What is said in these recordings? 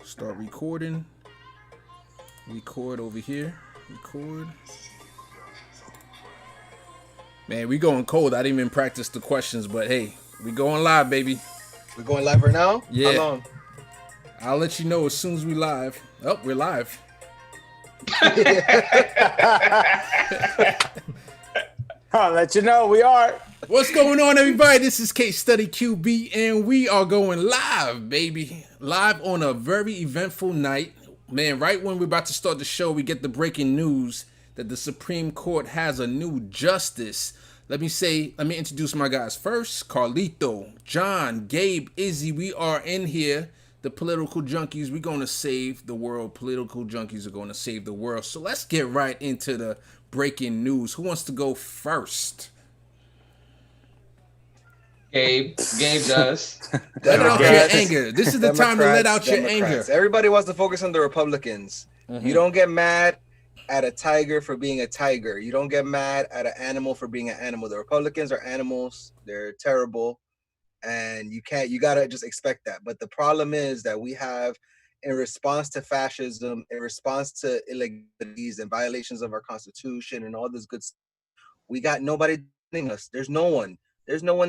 Start recording. Record over here. Record. Man, we going cold. I didn't even practice the questions, but hey, we going live, baby. We're going live right now? Yeah. How long? I'll let you know as soon as we live. Oh, we're live. I'll let you know we are. What's going on, everybody? This is Case Study QB, and we are going live, baby. Live on a very eventful night. Man, right when we're about to start the show, we get the breaking news that the Supreme Court has a new justice. Let me introduce my guys first. Carlito, John, Gabe, Izzy, we are in here. The political junkies, we're going to save the world. Political junkies are going to save the world. So let's get right into the breaking news. Who wants to go first? Gabe does. Let out your anger. This is the time to let out your anger. Everybody wants to focus on the Republicans. Mm-hmm. You don't get mad at a tiger for being a tiger. You don't get mad at an animal for being an animal. The Republicans are animals. They're terrible. And you gotta just expect that. But the problem is that we have, in response to fascism, in response to illegalities and violations of our Constitution and all this good stuff, we got nobody doing us. There's no one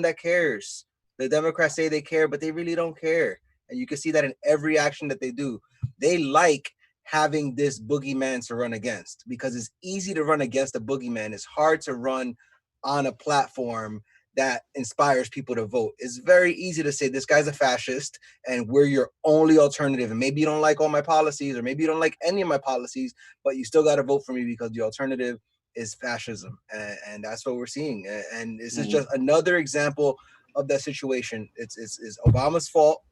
that cares. The Democrats say they care, but they really don't care. And you can see that in every action that they do. They like having this boogeyman to run against because it's easy to run against a boogeyman. It's hard to run on a platform that inspires people to vote. It's very easy to say this guy's a fascist and we're your only alternative. And maybe you don't like all my policies, or maybe you don't like any of my policies, but you still got to vote for me because the alternative is fascism. And that's what we're seeing. And this is just another example of that situation. It's Obama's fault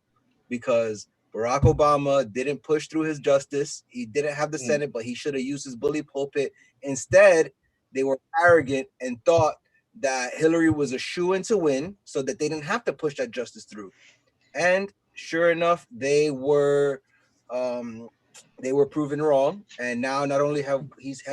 because Barack Obama didn't push through his justice. He didn't have the Senate, but he should have used his bully pulpit. Instead, they were arrogant and thought that Hillary was a shoo-in to win so that they didn't have to push that justice through. And sure enough, they were proven wrong. And now not only has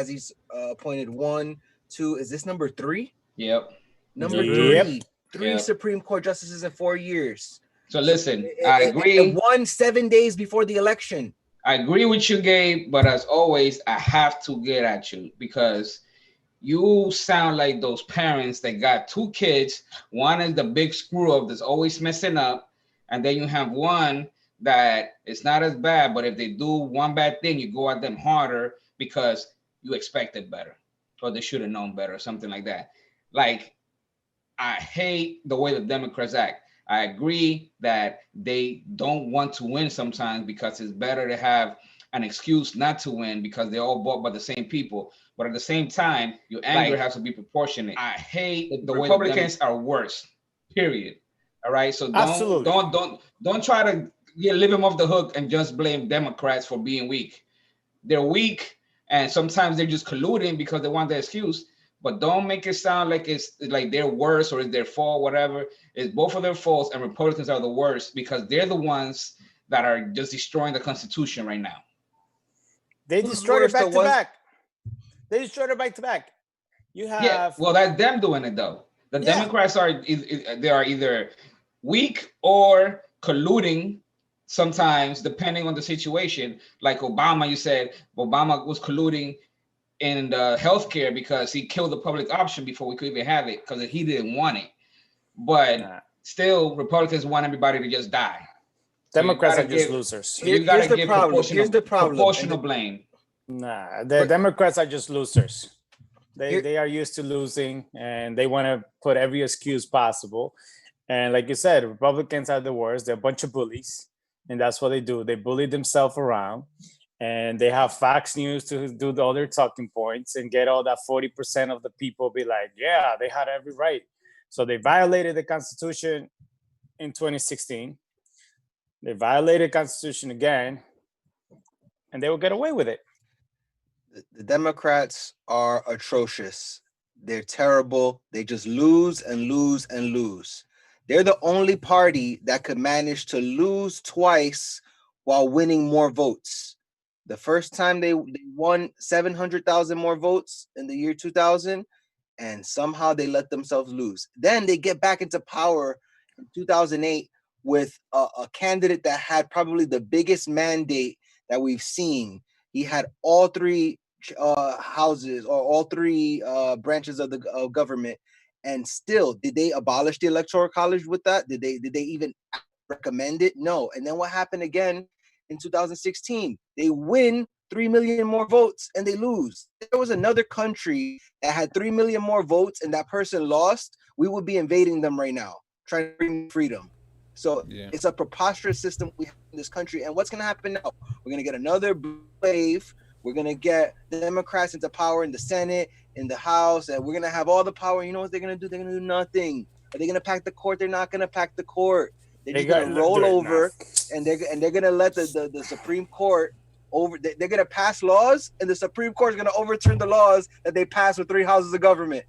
he's appointed 1, 2, is this number 3? Yep. Number 3. 3 Supreme Court justices in 4 years. So listen, I agree. And 1 7 days before the election. I agree with you, Gabe, but as always, I have to get at you because you sound like those parents that got 2 kids. One is the big screw up that's always messing up. And then you have one that it's not as bad, but if they do one bad thing, you go at them harder because you expected better or they should have known better or something like that. Like, I hate the way the Democrats act. I agree that they don't want to win sometimes because it's better to have an excuse not to win because they're all bought by the same people. But at the same time, your anger has to be proportionate. I hate the Republicans are worse, period. All right. So don't try to leave them off the hook and just blame Democrats for being weak. They're weak and sometimes they're just colluding because they want the excuse. But don't make it sound like it's like they're worse or it's their fault, whatever. It's both of their faults, and Republicans are the worst because they're the ones that are just destroying the Constitution right now. They destroyed it back to back. They destroyed it back to back. You have well, that's them doing it though. The Democrats are either weak or colluding sometimes, depending on the situation. Like Obama, you said Obama was colluding in the healthcare because he killed the public option before we could even have it because he didn't want it. But still, Republicans want everybody to just die. Democrats are just losers. So you got to give proportional blame. Nah, the Democrats are just losers. They are used to losing and they want to put every excuse possible. And like you said, Republicans are the worst. They're a bunch of bullies. And that's what they do. They bully themselves around. And they have Fox News to do all their talking points and get all that 40% of the people be like, yeah, they had every right. So they violated the Constitution in 2016. They violated the Constitution again, and they will get away with it. The Democrats are atrocious. They're terrible. They just lose and lose and lose. They're the only party that could manage to lose twice while winning more votes. The first time they won 700,000 more votes in the year 2000, and somehow they let themselves lose. Then they get back into power in 2008 with a candidate that had probably the biggest mandate that we've seen. He had all three houses or all three branches of the government, and still, did they abolish the electoral college with that? Did they even recommend it? No. And then what happened again in 2016? They win 3 million more votes and they lose. If there was another country that had 3 million more votes and that person lost, we would be invading them right now, trying to bring freedom. So it's a preposterous system we have in this country. And what's going to happen now? We're going to get another wave. We're going to get the Democrats into power in the Senate, in the House, and we're going to have all the power. You know what they're going to do? They're going to do nothing. Are they going to pack the court? They're not going to pack the court. They're just going to roll over, and they're going to let the Supreme Court over. They're going to pass laws, and the Supreme Court is going to overturn the laws that they passed with three houses of government.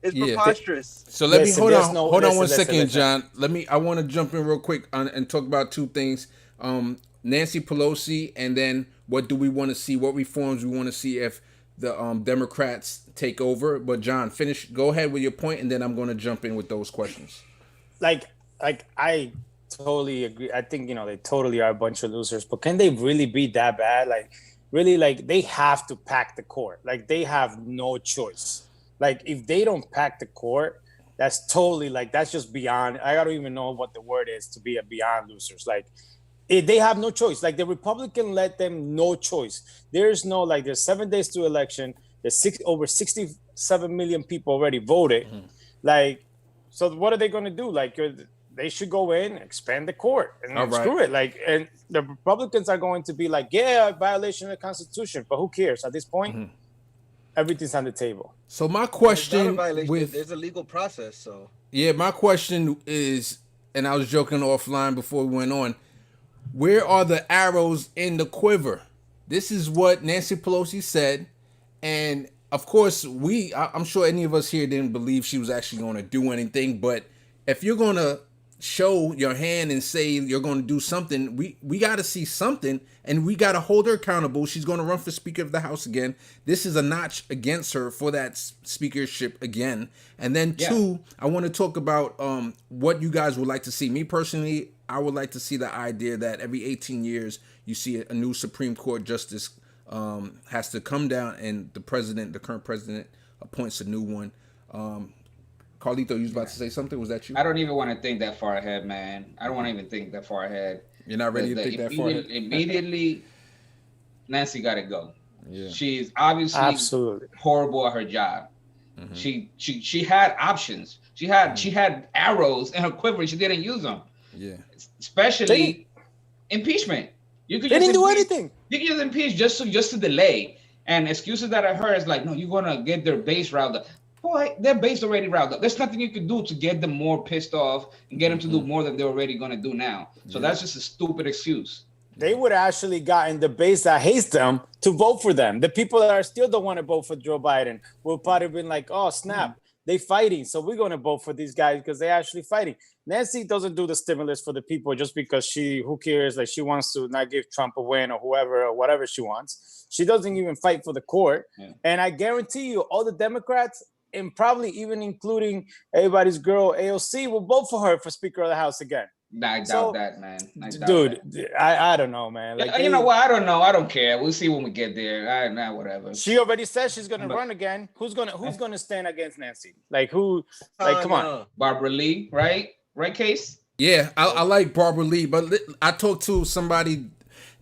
It's preposterous. So let me hold on 1 second, John. I want to jump in real quick and talk about two things. Nancy Pelosi, and then what do we want to see? What reforms we want to see if the Democrats take over? But John, go ahead with your point, and then I'm going to jump in with those questions. Like I totally agree. I think they totally are a bunch of losers. But can they really be that bad? Like really, like they have to pack the court. Like they have no choice. Like if they don't pack the court, that's totally that's just beyond. I don't even know what the word is to be a beyond losers. Like they have no choice. Like the Republican let them no choice. There's no there's 7 days to election. There's over 67 million people already voted. Mm-hmm. So what are they going to do? They should go in, expand the court, and screw it. And the Republicans are going to be violation of the Constitution. But who cares at this point? Mm-hmm. Everything's on the table. So my question there's a legal process. So my question is, and I was joking offline before we went on, where are the arrows in the quiver? This is what Nancy Pelosi said, and of course I'm sure any of us here didn't believe she was actually going to do anything. But if you're going to show your hand and say you're going to do something, we got to see something, and we got to hold her accountable. She's going to run for Speaker of the House again. This is a notch against her for that speakership again. And then two, I want to talk about what you guys would like to see. Me personally, I would like to see the idea that every 18 years you see a new Supreme Court justice has to come down, and the current president, appoints a new one. Carlito, you was about to say something? Was that you? I don't even want to think that far ahead, man. I don't want to even think that far ahead. You're not ready to think that far ahead? Immediately, Nancy got to go. Yeah. She's obviously horrible at her job. Mm-hmm. She had options. She had arrows in her quiver. She didn't use them. Yeah. Especially impeachment. They didn't do anything. You can just impeach just to delay. And excuses that I heard is no, you're going to get their base riled up. Boy, their base already riled up. There's nothing you can do to get them more pissed off and get them to do more than they're already going to do now. So that's just a stupid excuse. They would have actually gotten the base that hates them to vote for them. The people that are still don't want to vote for Joe Biden will probably been oh, snap. They fighting. So we're going to vote for these guys because they're actually fighting. Nancy doesn't do the stimulus for the people just because who cares? She wants to not give Trump a win or whoever or whatever she wants. She doesn't even fight for the court. Yeah. And I guarantee you all the Democrats, and probably even including everybody's girl AOC, will vote for her for Speaker of the House again. I doubt that, man. I don't know, man. You know what? I don't know. I don't care. We'll see when we get there. Whatever. She already said she's gonna run again. Who's gonna stand against Nancy? Who? Come on. Barbara Lee, right? Right, Case? Yeah, I like Barbara Lee, but I talked to somebody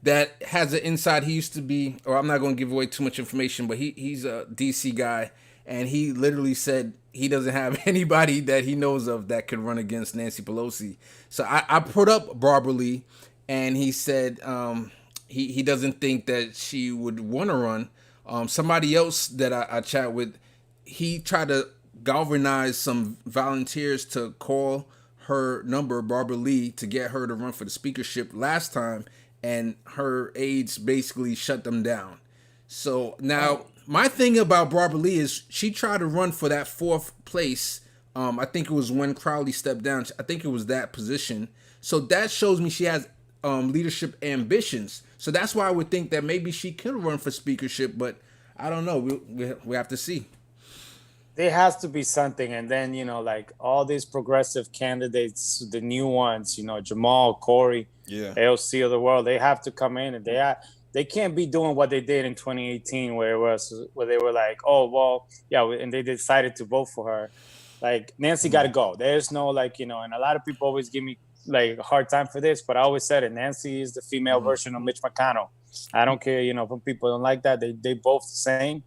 that has an inside. He used to be, or I'm not going to give away too much information, but he's a DC guy. And he literally said he doesn't have anybody that he knows of that could run against Nancy Pelosi. So I put up Barbara Lee, and he said he doesn't think that she would want to run. Somebody else that I chat with, he tried to galvanize some volunteers to call her number, Barbara Lee, to get her to run for the speakership last time, and her aides basically shut them down. So now... My thing about Barbara Lee is she tried to run for that fourth place. I think it was when Crowley stepped down. I think it was that position. So that shows me she has leadership ambitions. So that's why I would think that maybe she could run for speakership, but I don't know. We have to see. there has to be something. And then, like all these progressive candidates, the new ones, Jamal, Corey, AOC of the world, they have to come in, and they can't be doing what they did in 2018, where they were like, oh, well, yeah, and they decided to vote for her. Like, Nancy got to go. There's no, like, and a lot of people always give me like a hard time for this, but I always said it. Nancy is the female version of Mitch McConnell. I don't care, if people don't like that. They both the same,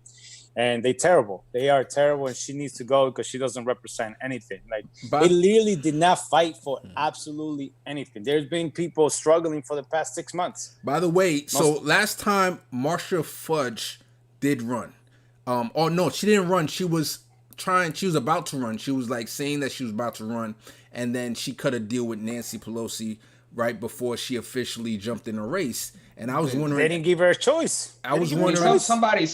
and they terrible. They are terrible, and she needs to go because she doesn't represent anything. Like, they literally did not fight for absolutely anything. There's been people struggling for the past 6 months. By the way, so last time Marcia Fudge did run. Oh no, she didn't run. She was about to run. She was like saying that she was about to run, and then she cut a deal with Nancy Pelosi right before she officially jumped in a race. And I was wondering, they didn't give her a choice. I was wondering, somebody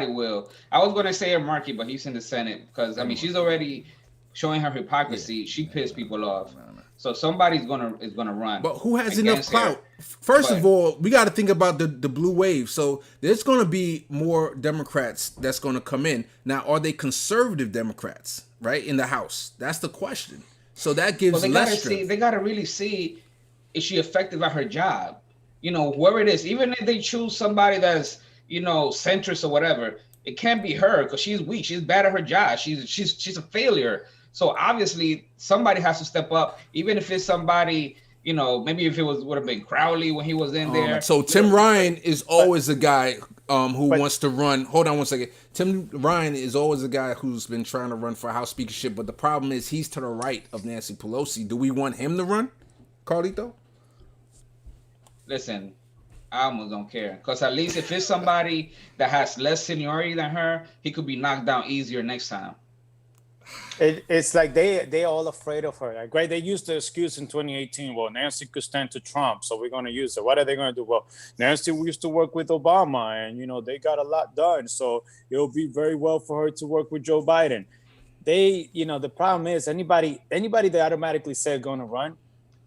will. I was going to say Markey, but he's in the Senate because I mean she's already showing her hypocrisy. Yeah. She pissed people off. So somebody's gonna run. But who has enough clout? First of all, we got to think about the blue wave. So there's going to be more Democrats that's going to come in. Now, are they conservative Democrats, right, in the House? That's the question. So that gives less strength. They got to really see, is she effective at her job? Whoever it is, even if they choose somebody that's, centrist or whatever, it can't be her because she's weak. She's bad at her job. She's a failure. So obviously somebody has to step up, even if it's somebody, maybe if it would have been Crowley when he was in there. So Tim Ryan is always a guy who wants to run. Hold on one second. Tim Ryan is always a guy who's been trying to run for House speakership, but the problem is he's to the right of Nancy Pelosi. Do we want him to run, Carlito? Listen, I almost don't care because at least if it's somebody that has less seniority than her, he could be knocked down easier next time. It's like they all afraid of her. Like, right? They used the excuse in 2018. Well, Nancy could stand to Trump, so we're going to use her. What are they going to do? Well, Nancy used to work with Obama, and they got a lot done. So it'll be very well for her to work with Joe Biden. The problem is anybody that automatically said going to run,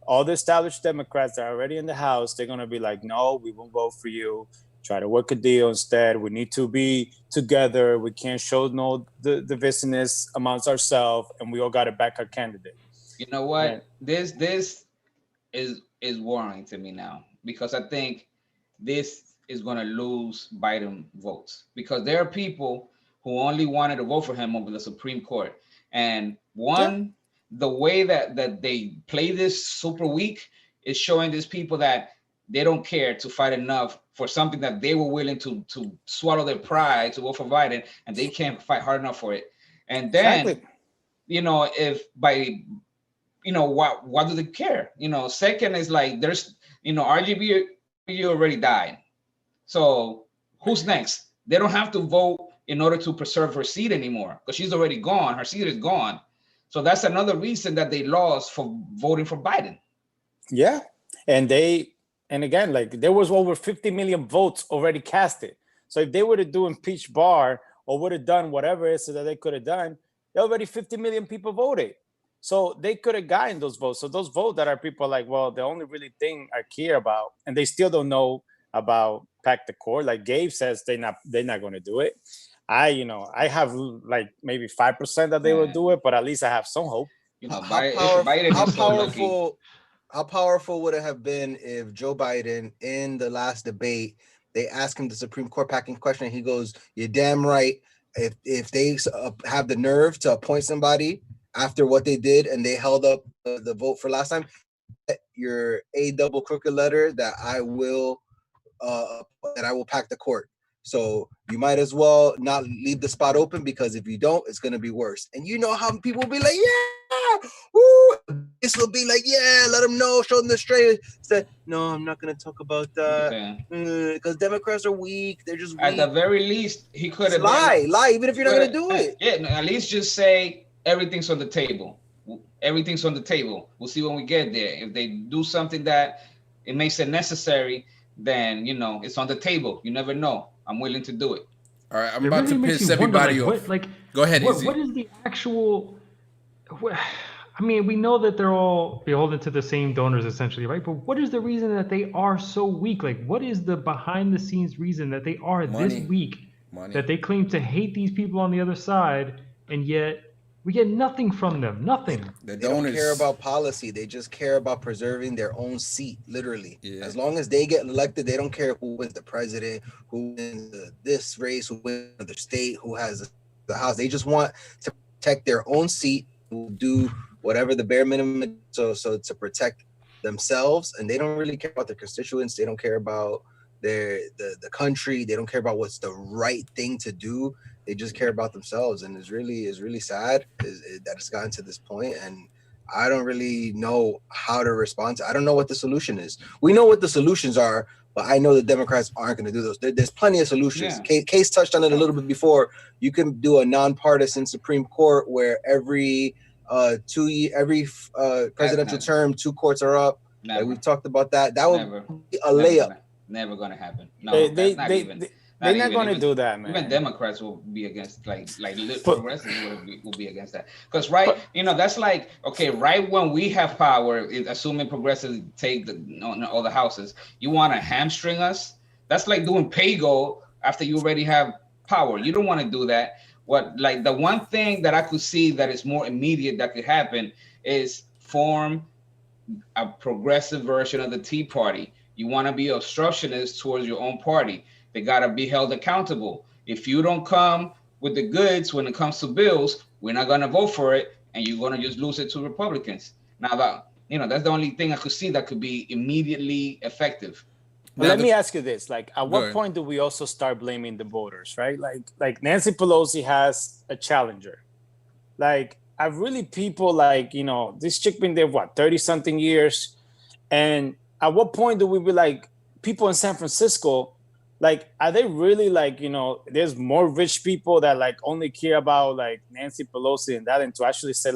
all the established Democrats that are already in the House, they're going to be like, no, we won't vote for you. Try to work a deal instead. We need to be together. We can't show no divisiveness amongst ourselves, and we all got to back our candidate. You know what? And this is worrying to me now because I think this is going to lose Biden votes because there are people who only wanted to vote for him over the Supreme Court, and the way that they play this super weak is showing these people that they don't care to fight enough for something that they were willing to swallow their pride to vote for Biden, and they can't fight hard enough for it. And then, if by, what do they care? Second is like there's, RGB already died. So who's next? They don't have to vote in order to preserve her seat anymore because she's already gone. Her seat is gone. So that's another reason that they lost for voting for Biden. Yeah, and again, like there was over 50 million votes already casted. So if they were to do impeach Barr or would have done whatever it is that they could have done, already 50 million people voted. So they could have gotten those votes. So those votes that are people like, well, the only really thing I care about, and they still don't know about pack the court. Like Gabe says, they're not going to do it. I have like maybe 5% that they will do it, but at least I have some hope. How powerful would it have been if Joe Biden in the last debate, they asked him the Supreme Court packing question, and he goes, "You're damn right. If they have the nerve to appoint somebody after what they did and they held up the vote for last time, your double crooked letter that I will pack the court. So you might as well not leave the spot open because if you don't, it's gonna be worse." And you know how people will be like, "Yeah, woo!" This will be like, "Yeah, let them know, show them the straight." Said, "No, I'm not gonna talk about that because Democrats are weak. They're just weak." At the very least, he could have lie, even if you're not gonna do it. Yeah, at least just say everything's on the table. Everything's on the table. We'll see when we get there. If they do something that it makes it necessary, then it's on the table. You never know. I'm willing to do it. All right, I'm about to piss everybody off. Go ahead, Izzy. What is the actual? I mean, we know that they're all beholden to the same donors, essentially, right? But what is the reason that they are so weak? Like, what is the behind-the-scenes reason that they are this weak? That they claim to hate these people on the other side, and yet we get nothing from them. Nothing. The They don't donors care about policy. They just care about preserving their own seat, literally. Yeah. As long as they get elected, they don't care who wins the president, who wins this race, who wins the state, who has the house. They just want to protect their own seat, who do whatever the bare minimum, so to protect themselves. And they don't really care about their constituents. They don't care about the country. They don't care about what's the right thing to do. They just care about themselves, and it's really sad that it's gotten to this point. And I don't really know how to respond to. I don't know what the solution is. We know what the solutions are, but I know the Democrats aren't going to do those. There's plenty of solutions. Yeah. Case touched on it a little bit before. You can do a nonpartisan Supreme Court where every presidential term, 2 courts are up. Never. Like we've talked about that. That would Never. be a layup. Never gonna happen. No, They're not even. not going to do that, man. Even Democrats will be against, like But- progressives will be against that. Because that's like, okay, right when we have power, assuming progressives take all the houses, you want to hamstring us? That's like doing pay-go after you already have power. You don't want to do that. The one thing that I could see that is more immediate that could happen is form a progressive version of the Tea Party. You want to be obstructionist towards your own party. They got to be held accountable. If you don't come with the goods when it comes to bills, we're not going to vote for it, and you're going to just lose it to Republicans. Now, that's the only thing I could see that could be immediately effective. But let me ask you this: like, at what ahead. point do we also start blaming the voters, right? Like Nancy Pelosi has a challenger. Like, people this chick been there 30-something years, and at what point do we be like, people in San Francisco, like, are they really there's more rich people that only care about Nancy Pelosi and that, and to actually say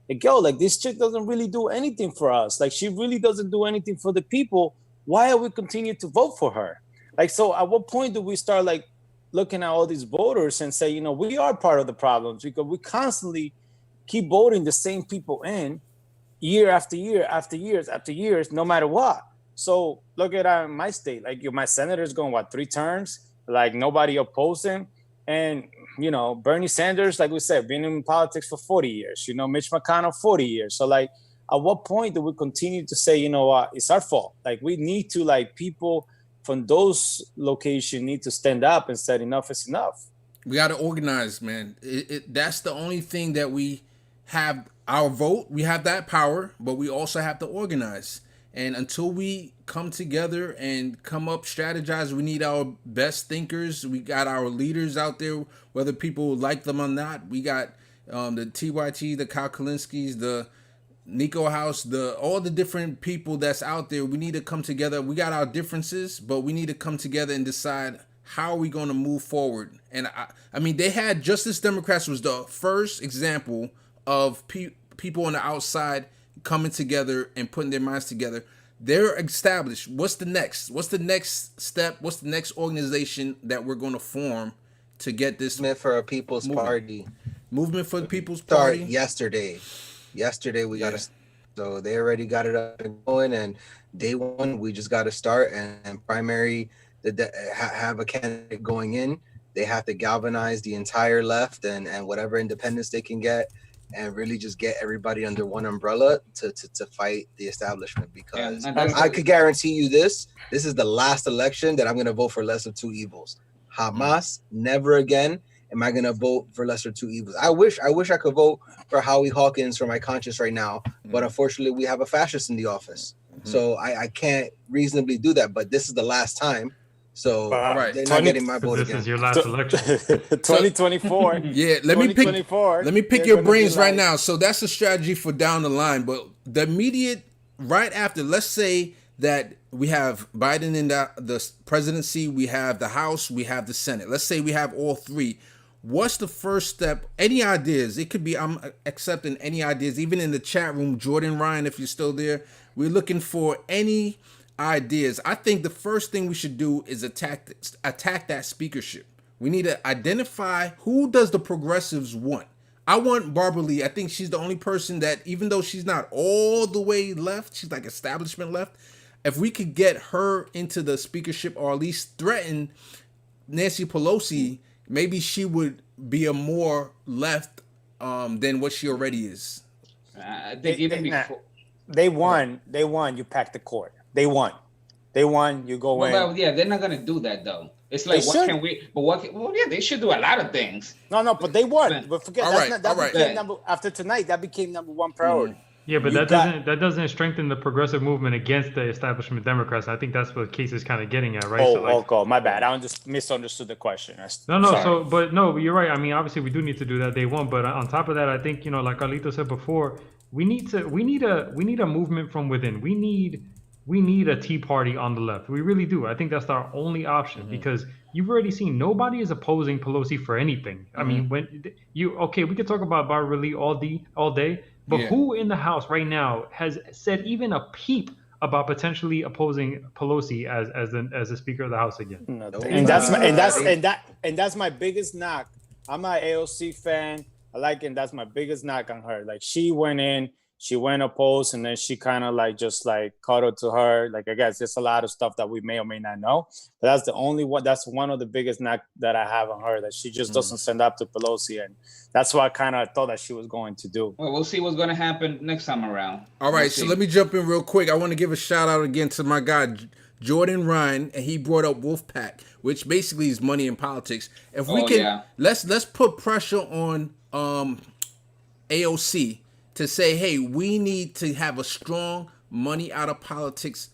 this chick doesn't really do anything for us. Like, she really doesn't do anything for the people. Why are we continue to vote for her? So at what point do we start looking at all these voters and say, we are part of the problems because we constantly keep voting the same people in year after year after years after years, no matter what. So look at my state, my senator's going 3 terms, nobody opposing. And, Bernie Sanders, like we said, been in politics for 40 years, Mitch McConnell, 40 years. So at what point do we continue to say, it's our fault? We need to people from those locations need to stand up and say enough is enough. We got to organize, man. That's the only thing that we have. Our vote, we have that power, but we also have to organize. And until we come together and come up, strategize, we need our best thinkers. We got our leaders out there, whether people like them or not. We got the TYT, the Kyle Kalinskis, the Nico House, all the different people that's out there. We need to come together. We got our differences, but we need to come together and decide how are we going to move forward. And I mean, they had Justice Democrats was the first example of people on the outside coming together and putting their minds together. They're established. What's the next? What's the next step? What's the next organization that we're going to form to get this Movement for a People's Party? Movement for the People's Start Party? yesterday we got to, so they already got it up and going, and day one we just got to start and primary have a candidate going in. They have to galvanize the entire left and whatever independence they can get, and really just get everybody under one umbrella to fight the establishment. Because I could guarantee you this is the last election that I'm going to vote for lesser of two evils. Hamas, never again am I going to vote for lesser of two evils. I wish I could vote for Howie Hawkins for my conscience right now, but unfortunately we have a fascist in the office. So I can't reasonably do that, but this is the last time. So they're not getting my vote This again. is your last election. 2024. Yeah, let me pick your brains right now. So that's a strategy for down the line. But the immediate right after, let's say that we have Biden in the presidency, we have the House, we have the Senate. Let's say we have all three. What's the first step? Any ideas? It could be, I'm accepting any ideas, even in the chat room. Jordan Ryan, if you're still there, we're looking for any ideas. I think the first thing we should do is attack that speakership. We need to identify who does the progressives want. I want Barbara Lee. I think she's the only person that, even though she's not all the way left, she's like establishment left. If we could get her into the speakership or at least threaten Nancy Pelosi, maybe she would be a more left than what she already is. I think even before they won. You pack the court. They won. You go in. But yeah, they're not gonna do that though. It's like, what can we? But what? Well, yeah, they should do a lot of things. No, but they won. But forget became after tonight. That became number one priority. Yeah, but that doesn't strengthen the progressive movement against the establishment Democrats. I think that's what Case is kind of getting at, right? Oh, my bad. I just misunderstood the question. No. But you're right. I mean, obviously, we do need to do that day one. But on top of that, I think, you know, like Carlito said before, we need a movement from within. We need a Tea Party on the left. We really do. I think that's our only option because you've already seen nobody is opposing Pelosi for anything. I mean, we could talk about Barbara Lee all day, but who in the House right now has said even a peep about potentially opposing Pelosi as a Speaker of the House again? And that's my biggest knock. I'm an AOC fan. I like it. And that's my biggest knock on her. Like she went opposed, and then she kind of just cuddled to her. Like, I guess there's a lot of stuff that we may or may not know, but that's the only one. That's one of the biggest knock that I have on her, that she just doesn't stand up to Pelosi, and that's what I kind of thought that she was going to do. Well, we'll see what's going to happen next time around. All right, so let me jump in real quick. I want to give a shout out again to my guy Jordan Ryan, and he brought up Wolfpack, which basically is money in politics. If we let's put pressure on AOC. To say, hey, we need to have a strong money out of politics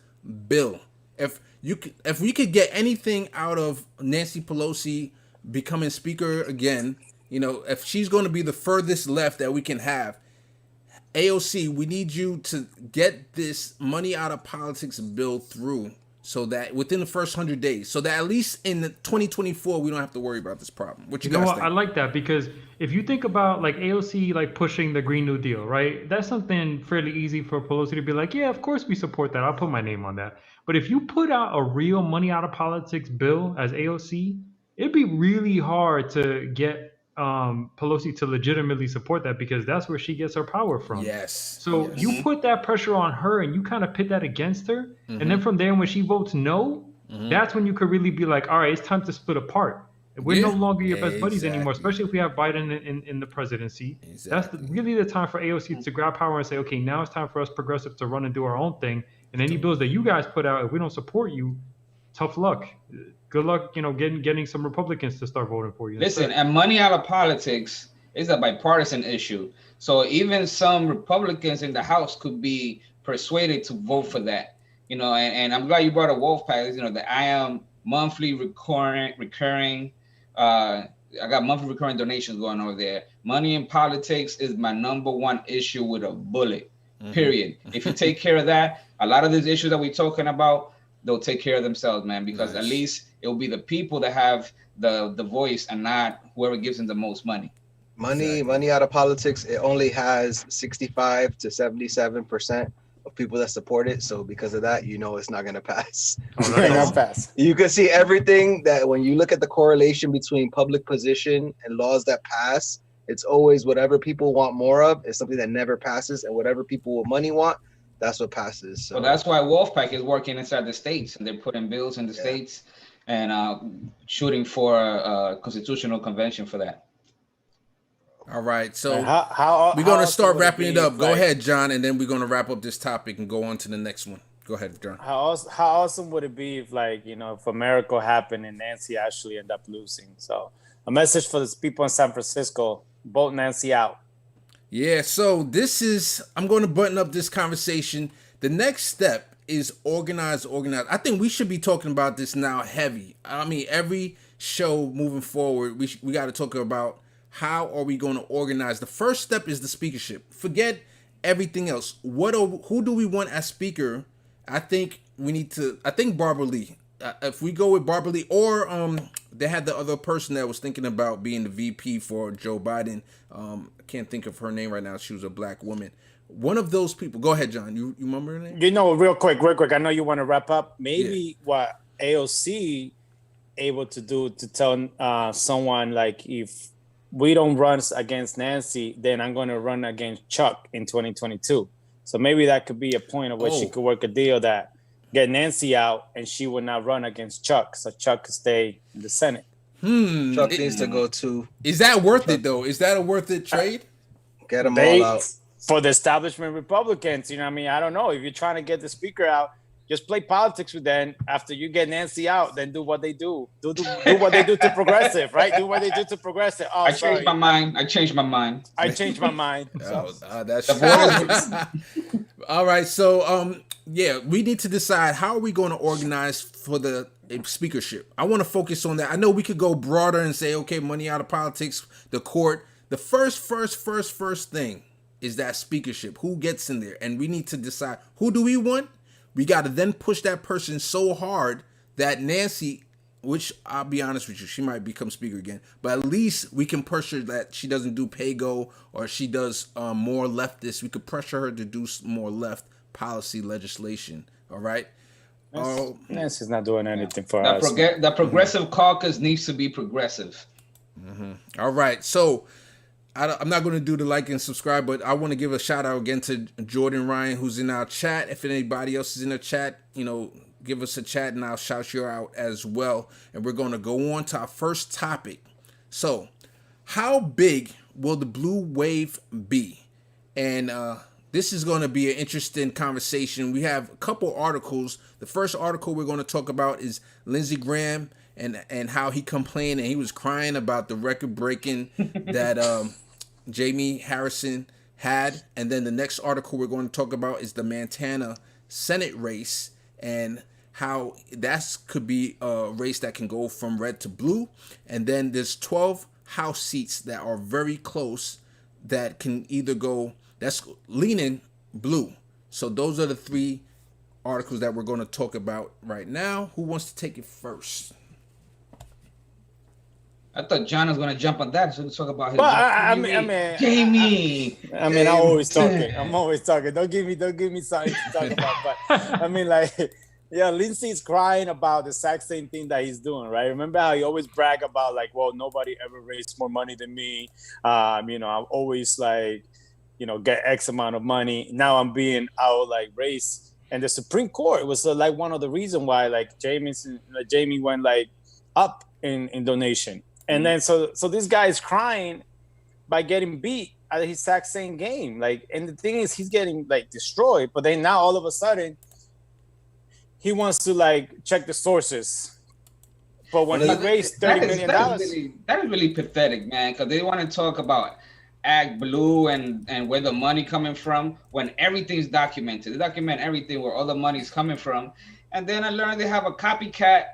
bill. If we could get anything out of Nancy Pelosi becoming Speaker again, you know, if she's going to be the furthest left that we can have, AOC, we need you to get this money out of politics bill through, so that within the first 100 days, so that at least in 2024 we don't have to worry about this problem. What you guys think? I like that, because if you think about like AOC like pushing the Green New Deal, right? That's something fairly easy for Pelosi to be like, yeah, of course we support that. I'll put my name on that. But if you put out a real money out of politics bill as AOC, it'd be really hard to get Pelosi to legitimately support that, because that's where she gets her power from. Yes. So you put that pressure on her and you kind of pit that against her. And then from there, when she votes no, that's when you could really be like, all right, it's time to split apart. We're no longer your best buddies anymore, especially if we have Biden in the presidency. That's really the time for AOC to grab power and say, okay, now it's time for us progressives to run and do our own thing. And any bills that you guys put out, if we don't support you, tough luck. Good luck, you know, getting some Republicans to start voting for you. Listen, and money out of politics is a bipartisan issue. So even some Republicans in the House could be persuaded to vote for that. You know, and I'm glad you brought up Wolfpack. You know, that I am monthly recurring. I got monthly recurring donations going over there. Money in politics is my number one issue with a bullet. Period. If you take care of that, a lot of these issues that we're talking about, they'll take care of themselves, man, because at least it'll be the people that have the voice and not whoever gives them the most money. Money out of politics, it only has 65 to 77% of people that support it. So because of that, you know it's not going to pass. You can see everything that when you look at the correlation between public position and laws that pass, it's always whatever people want more of is something that never passes, and whatever people with money want, that's what passes. So that's why Wolfpack is working inside the states, and they're putting bills in the states and shooting for a constitutional convention for that. All right, so we're going to start wrapping it up. Go ahead, John, and then we're going to wrap up this topic and go on to the next one. Go ahead, John. How awesome would it be if, like, you know, if a miracle happened and Nancy actually ended up losing? So a message for the people in San Francisco: vote Nancy out. Yeah, so I'm going to button up this conversation. The next step is organize. I think we should be talking about this now heavy. I mean, every show moving forward, we got to talk about how are we going to organize. The first step is the speakership. Forget everything else. Who do we want as speaker? I think Barbara Lee. If we go with Barbara Lee, or they had the other person that was thinking about being the VP for Joe Biden. I can't think of her name right now. She was a black woman. One of those people. Go ahead, John. You remember her name? You know, real quick. I know you want to wrap up. Maybe what AOC able to do to tell someone, like, if we don't run against Nancy, then I'm going to run against Chuck in 2022. So maybe that could be a point of where she could work a deal that get Nancy out and she would not run against Chuck, so Chuck could stay in the Senate. Chuck needs to go too. Is that worth it though? Is that a worth it trade? Get them all out. For the establishment Republicans, you know what I mean? I don't know. If you're trying to get the speaker out, just play politics with them. After you get Nancy out, then do what they do. Do what they do to progressive, right? Do what they do to progressive. Oh, I changed my mind. I changed my mind. That's all right. So, yeah, we need to decide how are we going to organize for the speakership. I want to focus on that. I know we could go broader and say, okay, money out of politics, the court. The first thing is that speakership. Who gets in there? And we need to decide, who do we want? We got to then push that person so hard that Nancy, which I'll be honest with you, she might become speaker again, but at least we can pressure that she doesn't do pay-go or she does more leftist. We could pressure her to do more left policy legislation. All right. Nancy's not doing anything for us. The progressive caucus needs to be progressive. All right. So I'm not going to do the like and subscribe, but I want to give a shout out again to Jordan Ryan, who's in our chat. If anybody else is in the chat, give us a chat and I'll shout you out as well. And we're going to go on to our first topic. So, how big will the blue wave be? And this is going to be an interesting conversation. We have a couple articles. The first article we're going to talk about is Lindsey Graham and how he complained and he was crying about the record breaking that Jamie Harrison had. And then the next article we're going to talk about is the Montana Senate race and how that could be a race that can go from red to blue. And then there's 12 House seats that are very close that can either go, that's leaning blue. So those are the three articles that we're going to talk about right now. Who wants to take it first? I thought John was gonna jump on that, so let's talk about his. Jamie. I'm always talking. I'm always talking. Don't give me something to talk about. But Lindsey's crying about the exact same thing that he's doing, right? Remember how he always brag about nobody ever raised more money than me. I'm always get X amount of money. Now I'm being out raised, and the Supreme Court was one of the reasons why Jamie went up in donation. And then so this guy is crying by getting beat at his exact same game. And the thing is, he's getting destroyed. But then now all of a sudden, he wants to check the sources. But when he raised $30 million, that is really pathetic, man. Because they want to talk about Act Blue and where the money coming from when everything's documented. They document everything where all the money is coming from. And then I learned they have a copycat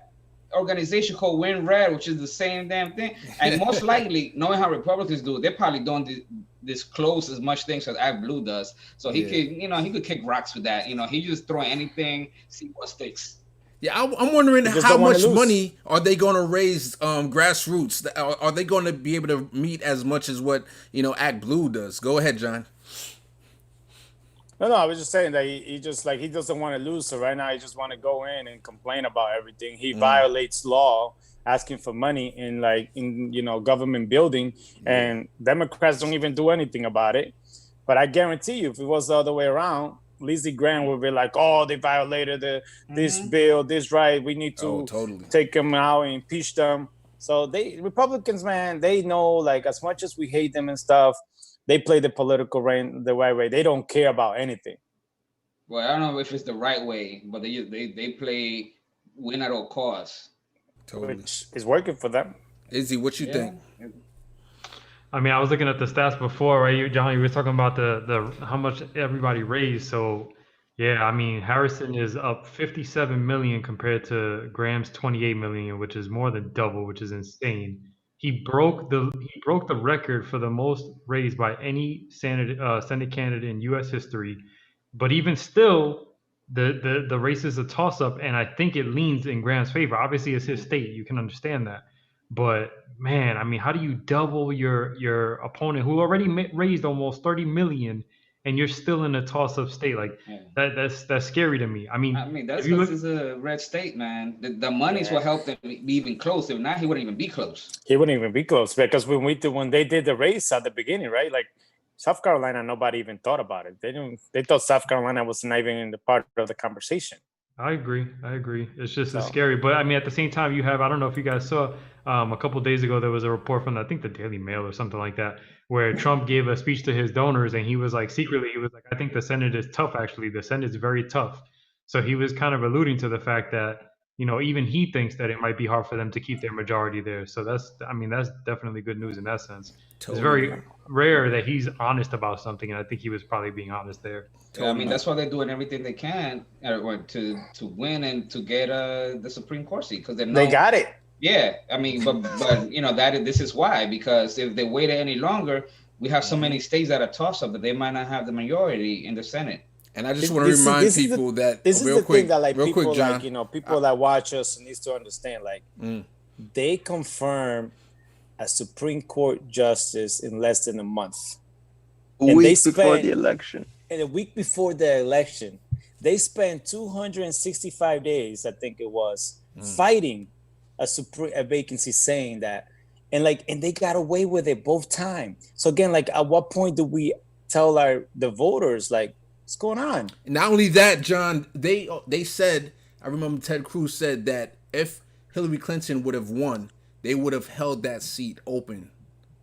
organization called Win Red, which is the same damn thing. And most likely, knowing how Republicans do, they probably don't disclose as much things as Act Blue does. So he could kick rocks with that. He just throw anything, see what sticks. Yeah, I'm wondering how much money are they going to raise grassroots? Are they going to be able to meet as much as what Act Blue does? Go ahead, John. No, I was just saying that he doesn't want to lose. So right now he just want to go in and complain about everything. He violates law, asking for money in government building, and Democrats don't even do anything about it. But I guarantee you, if it was the other way around, Lindsey Graham would be like, "Oh, they violated this bill, this right. We need to take them out and impeach them." So Republicans, man, they know as much as we hate them and stuff. They play the political rain the right way. They don't care about anything. Well, I don't know if it's the right way, but they play win at all costs. Totally. Which is working for them. Izzy, what you think? I mean, I was looking at the stats before, right? John, you were talking about the how much everybody raised. So, yeah, I mean, Harrison is up 57 million compared to Graham's 28 million, which is more than double, which is insane. He broke the record for the most raised by any Senate candidate in U.S. history. But even still, the race is a toss-up, and I think it leans in Graham's favor. Obviously, it's his state. You can understand that. But, man, I mean, how do you double your opponent who already raised almost 30 million, and you're still in a toss-up state? That's scary to me. I mean that's because it's a red state, man. The monies will help them be even close. If not, he wouldn't even be close. He wouldn't even be close because when they did the race at the beginning, right? South Carolina, nobody even thought about it. They thought South Carolina was not even in the part of the conversation. I agree. It's just scary. But I mean, at the same time, you have, I don't know if you guys saw, A couple days ago, there was a report from I think the Daily Mail or something like that, where Trump gave a speech to his donors, and he was like secretly, he was like, I think the Senate is tough. Actually, the Senate is very tough. So he was kind of alluding to the fact that even he thinks that it might be hard for them to keep their majority there. So that's definitely good news in that sense. It's very rare that he's honest about something, and I think he was probably being honest there. I mean, that's why they're doing everything they can to win and to get the Supreme Court seat, because they got it. Yeah, I mean, but this is why, because if they wait any longer, we have so many states that are toss up that they might not have the majority in the Senate. And I just want to remind people that this is the thing that like people quick, John, like people that watch us needs to understand, like they confirm a Supreme Court justice in less than a month. A week before the election. And a week before the election, they spent 265 days, I think it was, fighting a vacancy, saying that, and they got away with it both times. So again, like, at what point do we tell the voters, like, what's going on? Not only that, John, they said, I remember Ted Cruz said that if Hillary Clinton would have won, they would have held that seat open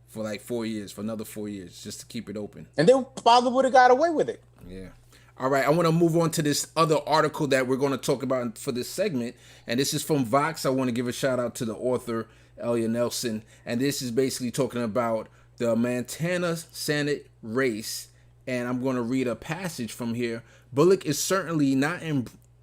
for like 4 years, for another 4 years, just to keep it open. And they probably would have got away with it. Yeah. All right, I want to move on to this other article that we're going to talk about for this segment, and this is from Vox. I want to give a shout out to the author, Elia Nelson, and this is basically talking about the Montana Senate race, and I'm going to read a passage from here. Bullock is certainly not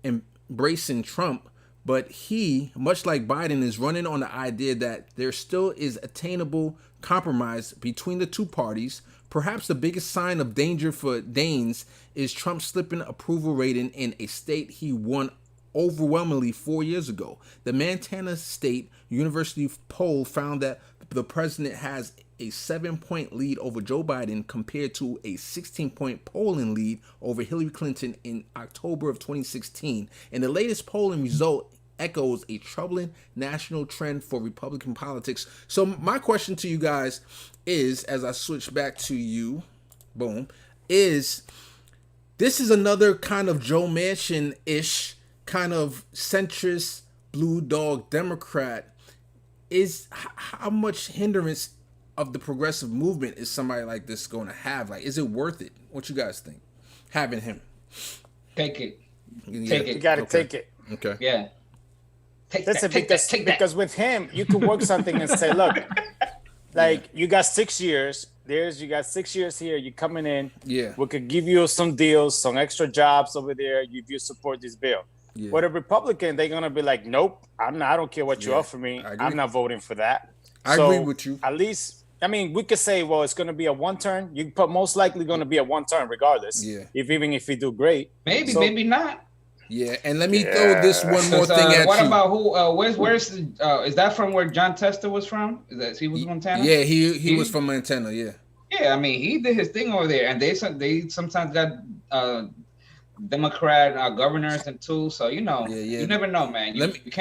embracing Trump, but he, much like Biden, is running on the idea that there still is attainable compromise between the two parties. Perhaps the biggest sign of danger for Daines is Trump's slipping approval rating in a state he won overwhelmingly 4 years ago. The Montana State University poll found that the president has a 7-point lead over Joe Biden compared to a 16-point polling lead over Hillary Clinton in October of 2016. And the latest polling result echoes a troubling national trend for Republican politics. So my question to you guys is, as I switch back to you, is this is another kind of Joe Manchin-ish kind of centrist blue dog Democrat. Is how much hindrance of the progressive movement is somebody like this going to have? Like, is it worth it? What you guys think? Having him. Take it. Yeah. Take it. You got to take it. Okay. Yeah. Because with him, you can work something and say, look, like, you got 6 years. You got 6 years here. You're coming in. Yeah. We could give you some deals, some extra jobs over there if you support this bill. Yeah. But a Republican, they're gonna be like, nope, I don't care what you offer me. I'm not voting for that. I agree with you. At least, I mean, we could say, well, it's gonna be a one term. Most likely gonna be a one term regardless. Yeah. Even if we do great. Maybe not. Yeah, and let me throw this one more thing at what you. What about who? Where's is that from where John Tester was from? He was from Montana? Yeah, he was from Montana. Yeah. Yeah, I mean, he did his thing over there, and they sometimes got Democrat governors and too. So you never know, man. You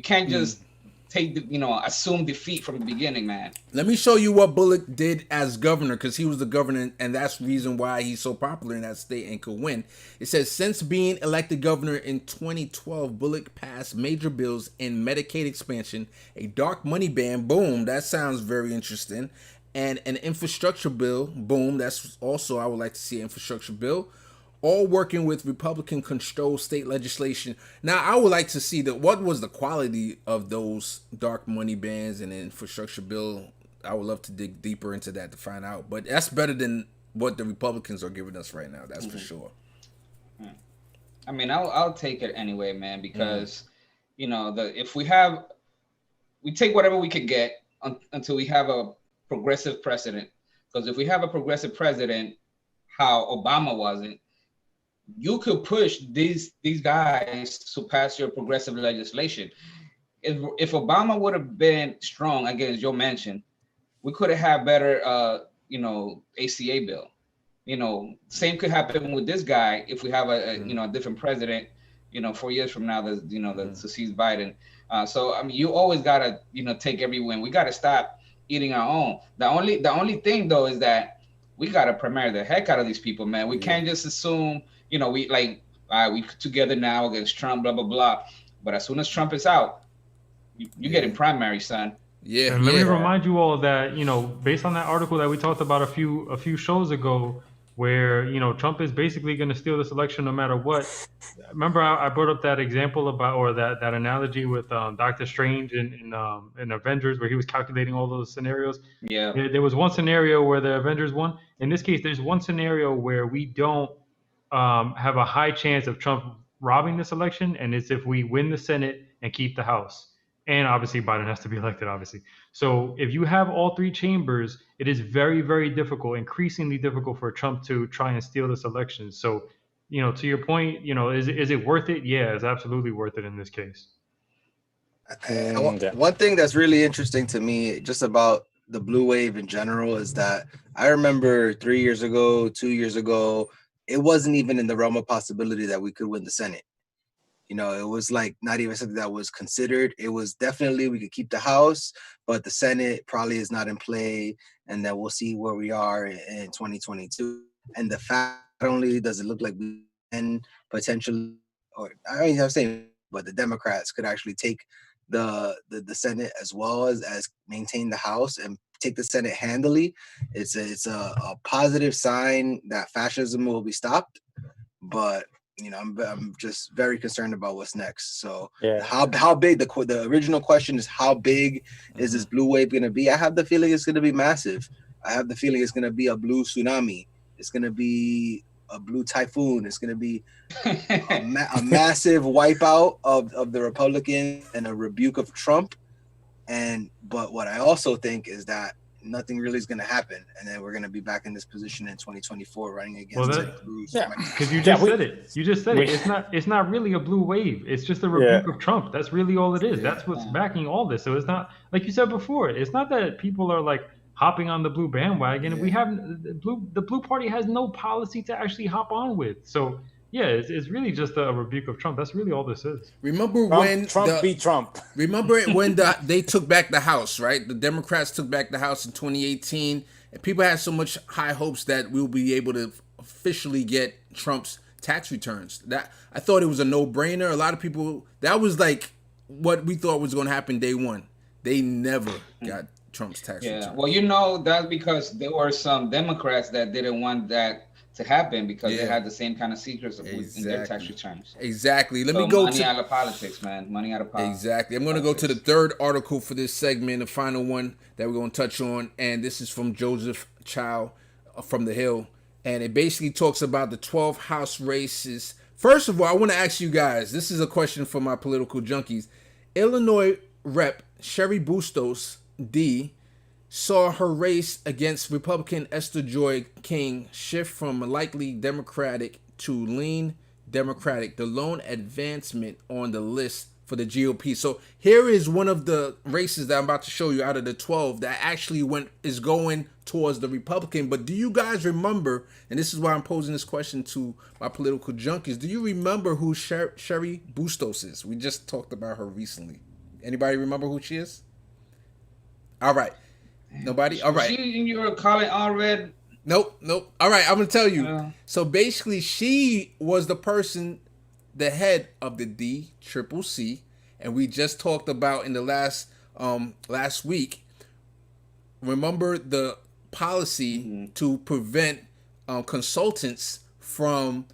can't just take assume defeat from the beginning, man. Let me show you what Bullock did as governor, because he was the governor, and that's the reason why he's so popular in that state and could win. It says, since being elected governor in 2012, Bullock passed major bills in Medicaid expansion, a dark money ban, boom, that sounds very interesting, and an infrastructure bill, boom, that's also, I would like to see an infrastructure bill, all working with Republican-controlled state legislation. Now, I would like to see what was the quality of those dark money bans and infrastructure bill. I would love to dig deeper into that to find out. But that's better than what the Republicans are giving us right now. That's for sure. I mean, I'll take it anyway, man, because if we take whatever we could get until we have a progressive president. Because if we have a progressive president, how Obama wasn't, you could push these guys to pass your progressive legislation. If Obama would have been strong, again, as Joe mentioned, we could have had better, ACA bill. Same could happen with this guy if we have a different president, 4 years from now that succeeds Biden. So I mean, you always gotta take every win. We gotta stop eating our own. The only thing though is that we gotta primary the heck out of these people, man. We can't just assume. We like, all right, we together now against Trump, blah, blah, blah. But as soon as Trump is out, You getting primary, son. Yeah, And let me remind you all that, you know, based on that article that we talked about a few shows ago, where, you know, Trump is basically going to steal this election no matter what. Remember, I brought up that example about, or that analogy with Doctor Strange in Avengers, where he was calculating all those scenarios. Yeah. There was one scenario where the Avengers won. In this case, there's one scenario where we don't have a high chance of Trump robbing this election, and it's if we win the Senate and keep the House. And obviously Biden has to be elected, obviously. So if you have all three chambers, it is very, very difficult, increasingly difficult for Trump to try and steal this election. So, you know, to your point, you know, is it worth it? Yeah, it's absolutely worth it in this case. One thing that's really interesting to me just about the blue wave in general is that I remember 3 years ago, 2 years ago, it wasn't even in the realm of possibility that we could win the Senate. You know, it was like not even something that was considered. It was definitely we could keep the House, but the Senate probably is not in play, and then we'll see where we are in 2022. And the fact not only does it look like we can potentially, or I don't even have to say, but the Democrats could actually take the Senate as well as maintain the House and take the Senate handily. It's a positive sign that fascism will be stopped, but you know, I'm just very concerned about what's next. So how big, the original question is how big is this blue wave going to be? I have the feeling it's going to be massive. I have the feeling it's going to be a blue tsunami. It's going to be a blue typhoon. It's going to be a massive wipeout of the Republicans and a rebuke of Trump. But what I also think is that nothing really is going to happen, and then we're going to be back in this position in 2024 running against Cruz. Because you just said it. You just said it. It's not really a blue wave. It's just a rebuke of Trump. That's really all it is. That's what's backing all this. So it's not, like you said before, it's not that people are like hopping on the blue bandwagon. We have the blue party has no policy to actually hop on with. So yeah, it's really just a rebuke of Trump. That's really all this is. Remember when Trump beat Trump? Remember when they took back the House, right? The Democrats took back the House in 2018, and people had so much high hopes that we'll be able to officially get Trump's tax returns. That I thought it was a no-brainer. A lot of people, that was like what we thought was going to happen day one. They never got Trump's tax returns. Well, you know, that's because there were some Democrats that didn't want that to happen because they had the same kind of secrets in their tax returns. Exactly. Let me go money out of politics, man. Money out of politics. Exactly. I'm going to go to the third article for this segment, the final one that we're going to touch on, and this is from Joseph Chow from The Hill, and it basically talks about the 12 House races. First of all, I want to ask you guys, this is a question for my political junkies. Illinois Rep. Cheri Bustos, D., saw her race against Republican Esther Joy King shift from likely Democratic to lean Democratic, the lone advancement on the list for the GOP. So here is one of the races that I'm about to show you out of the 12 that actually is going towards the Republican. But do you guys remember, and this is why I'm posing this question to my political junkies, do you remember who Cheri Bustos is? We just talked about her recently. Anybody remember who she is? All right. Nobody? All right. You were calling all red? Nope. All right, I'm going to tell you. So basically, she was the person, the head of the DCCC, and we just talked about in the last week. Remember the policy to prevent consultants from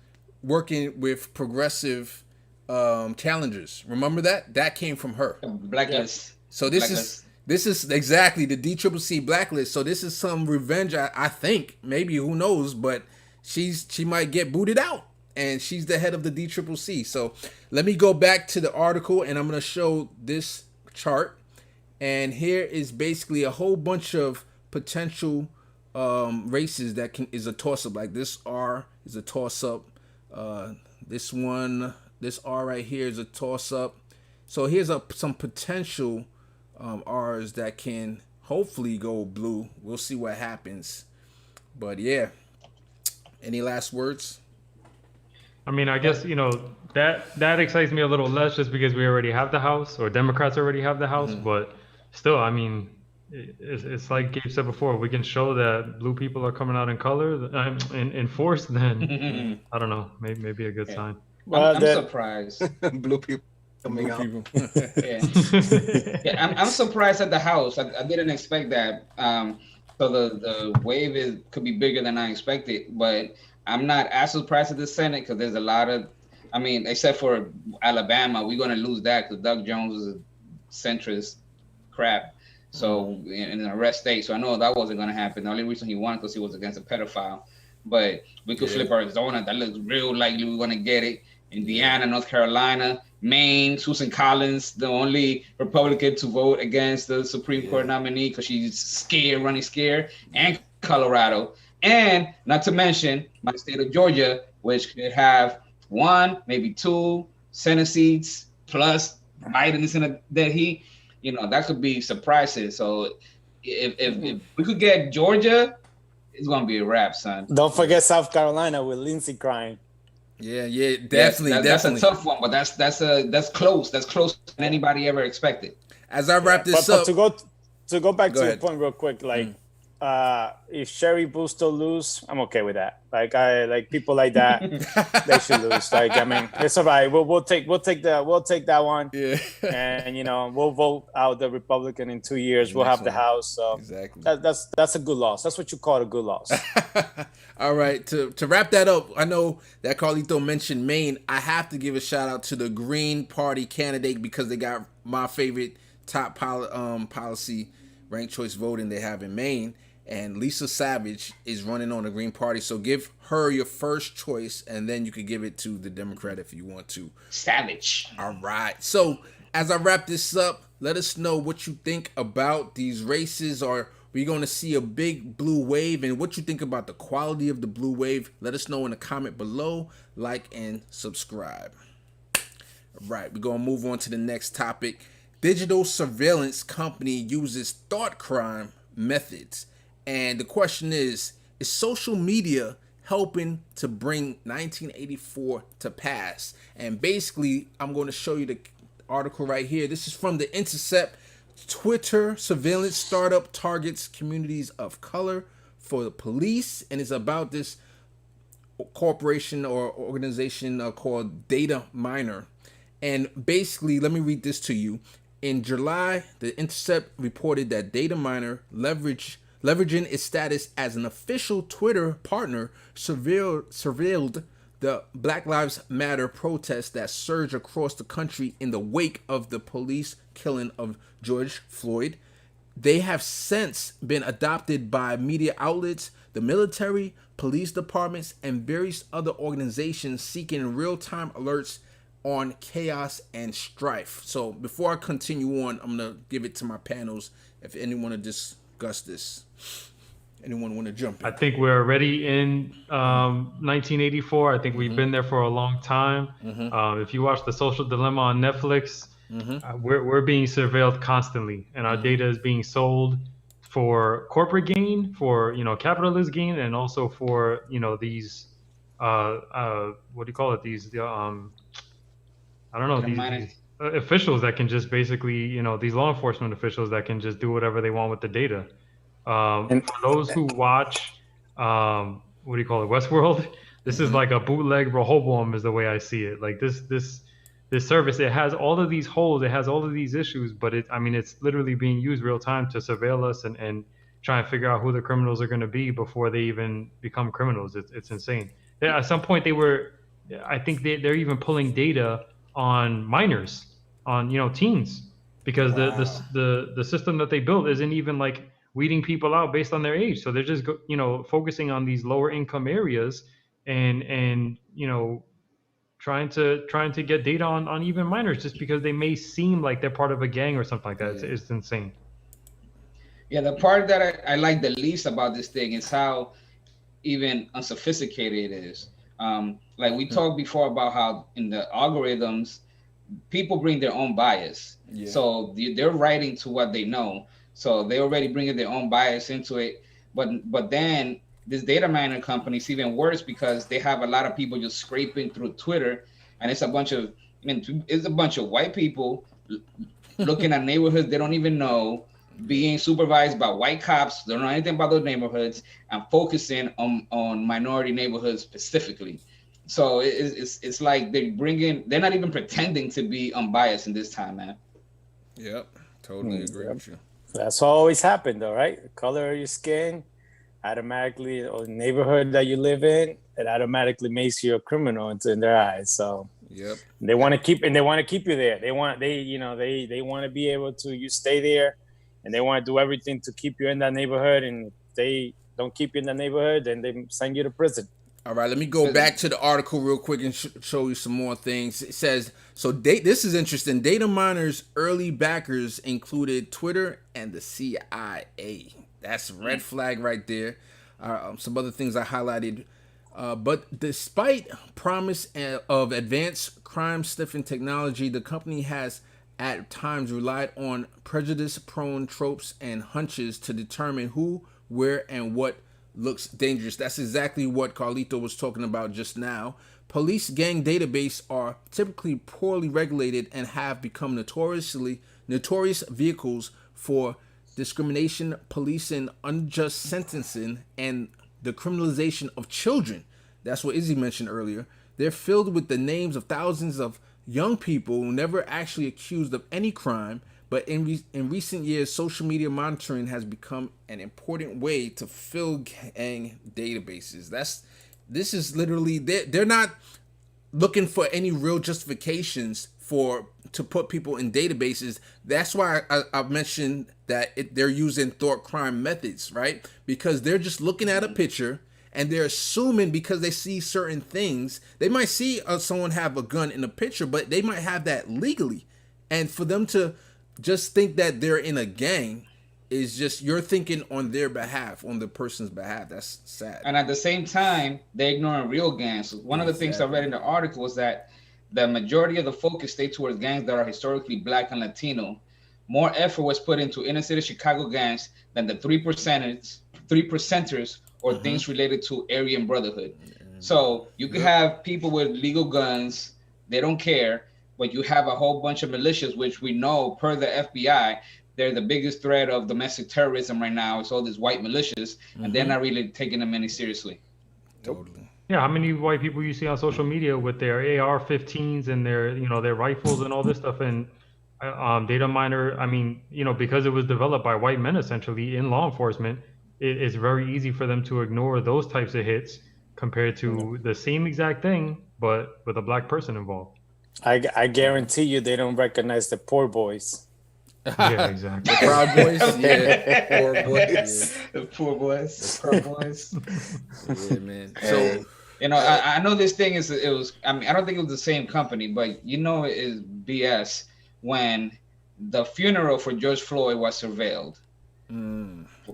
working with progressive challengers. Remember that? That came from her. Blacklist. So this is exactly the DCCC blacklist. So this is some revenge, I think. Maybe, who knows? But she might get booted out, and she's the head of the DCCC. So let me go back to the article, and I'm going to show this chart. And here is basically a whole bunch of potential races that is a toss-up. Like this R is a toss-up. This R right here is a toss-up. So here's some potential R's that can hopefully go blue. We'll see what happens. But yeah, any last words? I mean, I guess, you know, that excites me a little less just because we already have the House, or Democrats already have the House. But still, I mean, it's like Gabe said before, we can show that blue people are coming out in color, in force, then I don't know, maybe a good sign. I'm surprised. Blue people. coming out. People. I'm surprised at the House. I didn't expect that. So the wave could be bigger than I expected, but I'm not as surprised at the Senate because there's a lot of, I mean, except for Alabama, we're gonna lose that because Doug Jones is a centrist crap. So in a red state, so I know that wasn't gonna happen. The only reason he won because he was against a pedophile. But we could flip Arizona. That looks real likely we're gonna get it. Indiana, North Carolina, Maine, Susan Collins, the only Republican to vote against the Supreme Court nominee because she's scared, running scared, and Colorado. And not to mention my state of Georgia, which could have 1, maybe 2 Senate seats, plus Biden is in a dead heat. You know, that could be surprises. So if we could get Georgia, it's going to be a wrap, son. Don't forget South Carolina with Lindsey crying. Yeah, definitely. That's a tough one, but that's close. That's closer than anybody ever expected. As I wrap this up, to go back to your point real quick, like if Sherry Busto lose, I'm okay with that. Like people like that, they should lose. Like I mean, it's all right. We'll take that one. Yeah. And you know, we'll vote out the Republican in 2 years. We'll have the House. So exactly. That's a good loss. That's what you call a good loss. All right. To wrap that up, I know that Carlito mentioned Maine. I have to give a shout out to the Green Party candidate because they got my favorite top policy ranked choice voting they have in Maine. And Lisa Savage is running on the Green Party. So give her your first choice, and then you could give it to the Democrat if you want to. Savage. All right. So as I wrap this up, let us know what you think about these races. Are we going to see a big blue wave? And what you think about the quality of the blue wave? Let us know in the comment below. Like and subscribe. All right. We're going to move on to the next topic. Digital surveillance company uses thought crime methods. And the question is social media helping to bring 1984 to pass? And basically, I'm going to show you the article right here. This is from The Intercept. Twitter surveillance startup targets communities of color for the police. And it's about this corporation or organization called Data Miner. And basically, let me read this to you. In July, The Intercept reported that Data Miner leveraging its status as an official Twitter partner, surveilled the Black Lives Matter protests that surged across the country in the wake of the police killing of George Floyd. They have since been adopted by media outlets, the military, police departments, and various other organizations seeking real-time alerts on chaos and strife. So before I continue on, I'm going to give it to my panels if anyone want to discuss this. Anyone want to jump in? I think we're already in 1984. I think we've been there for a long time. If you watch The Social Dilemma on Netflix, we're being surveilled constantly, and our data is being sold for corporate gain, for capitalist gain, and also for these what do you call it? These I don't know, these officials that can just basically these law enforcement officials that can just do whatever they want with the data. For those who watch, what do you call it, Westworld? This is like a bootleg Rehoboam, is the way I see it. Like this service, it has all of these holes, it has all of these issues, but it's literally being used real time to surveil us and try and figure out who the criminals are going to be before they even become criminals. It's insane. At some point, I think they're even pulling data on minors, on teens, because the system that they built isn't even like weeding people out based on their age. So they're just focusing on these lower income areas and trying to get data on even minors just because they may seem like they're part of a gang or something like that. It's insane. Yeah, the part that I like the least about this thing is how even unsophisticated it is. Like we talked before about how in the algorithms, people bring their own bias. Yeah. So they're writing to what they know. So they already bringing their own bias into it. But then this data miner company is even worse because they have a lot of people just scraping through Twitter, and it's a bunch of white people looking at neighborhoods they don't even know, being supervised by white cops, they don't know anything about those neighborhoods, and focusing on minority neighborhoods specifically. So it's like they're not even pretending to be unbiased in this time, man. Yep, totally agree with you. That's what always happened, though, right? The color of your skin automatically, or the neighborhood that you live in, it automatically makes you a criminal in their eyes. So yep, they want to keep you there. They want to be able to you stay there, and they want to do everything to keep you in that neighborhood. And if they don't keep you in that neighborhood, then they send you to prison. All right, let me go back to the article real quick and show you some more things. It says, this is interesting. Data miners' early backers included Twitter and the CIA. That's a red flag right there. Some other things I highlighted. But despite promise of advanced crime-sniffing technology, the company has at times relied on prejudice-prone tropes and hunches to determine who, where, and what looks dangerous. That's exactly what Carlito was talking about just now. Police gang database are typically poorly regulated and have become notorious vehicles for discrimination, policing, unjust sentencing, and the criminalization of children. That's what Izzy mentioned earlier. They're filled with the names of thousands of young people who never actually accused of any crime. But in recent years, social media monitoring has become an important way to fill gang databases. This is literally, they're not looking for any real justifications to put people in databases. That's why I mentioned that they're using thought crime methods, right? Because they're just looking at a picture and they're assuming because they see certain things. They might see someone have a gun in a picture, but they might have that legally. And for them to just think that they're in a gang is just, you're thinking on their behalf, on the person's behalf. That's sad. And at the same time, they're ignoring real gangs. One of the things I read in the article was that the majority of the focus stayed towards gangs that are historically Black and Latino. More effort was put into inner city Chicago gangs than the 3%ers or things related to Aryan Brotherhood. So you could have people with legal guns, they don't care, but you have a whole bunch of militias, which we know per the FBI, they're the biggest threat of domestic terrorism right now. It's all these white militias, and they're not really taking them any seriously. Totally. Yeah, how many white people you see on social media with their AR-15s and their rifles and all this stuff, and data miner? I mean, because it was developed by white men essentially in law enforcement, it's very easy for them to ignore those types of hits compared to the same exact thing, but with a Black person involved. I guarantee you they don't recognize the poor boys. Yeah, exactly. The Proud Boys, yeah. Poor boys. The poor boys. The poor boys. Yeah, man. So, I know this thing I don't think it was the same company, but it is BS when the funeral for George Floyd was surveilled.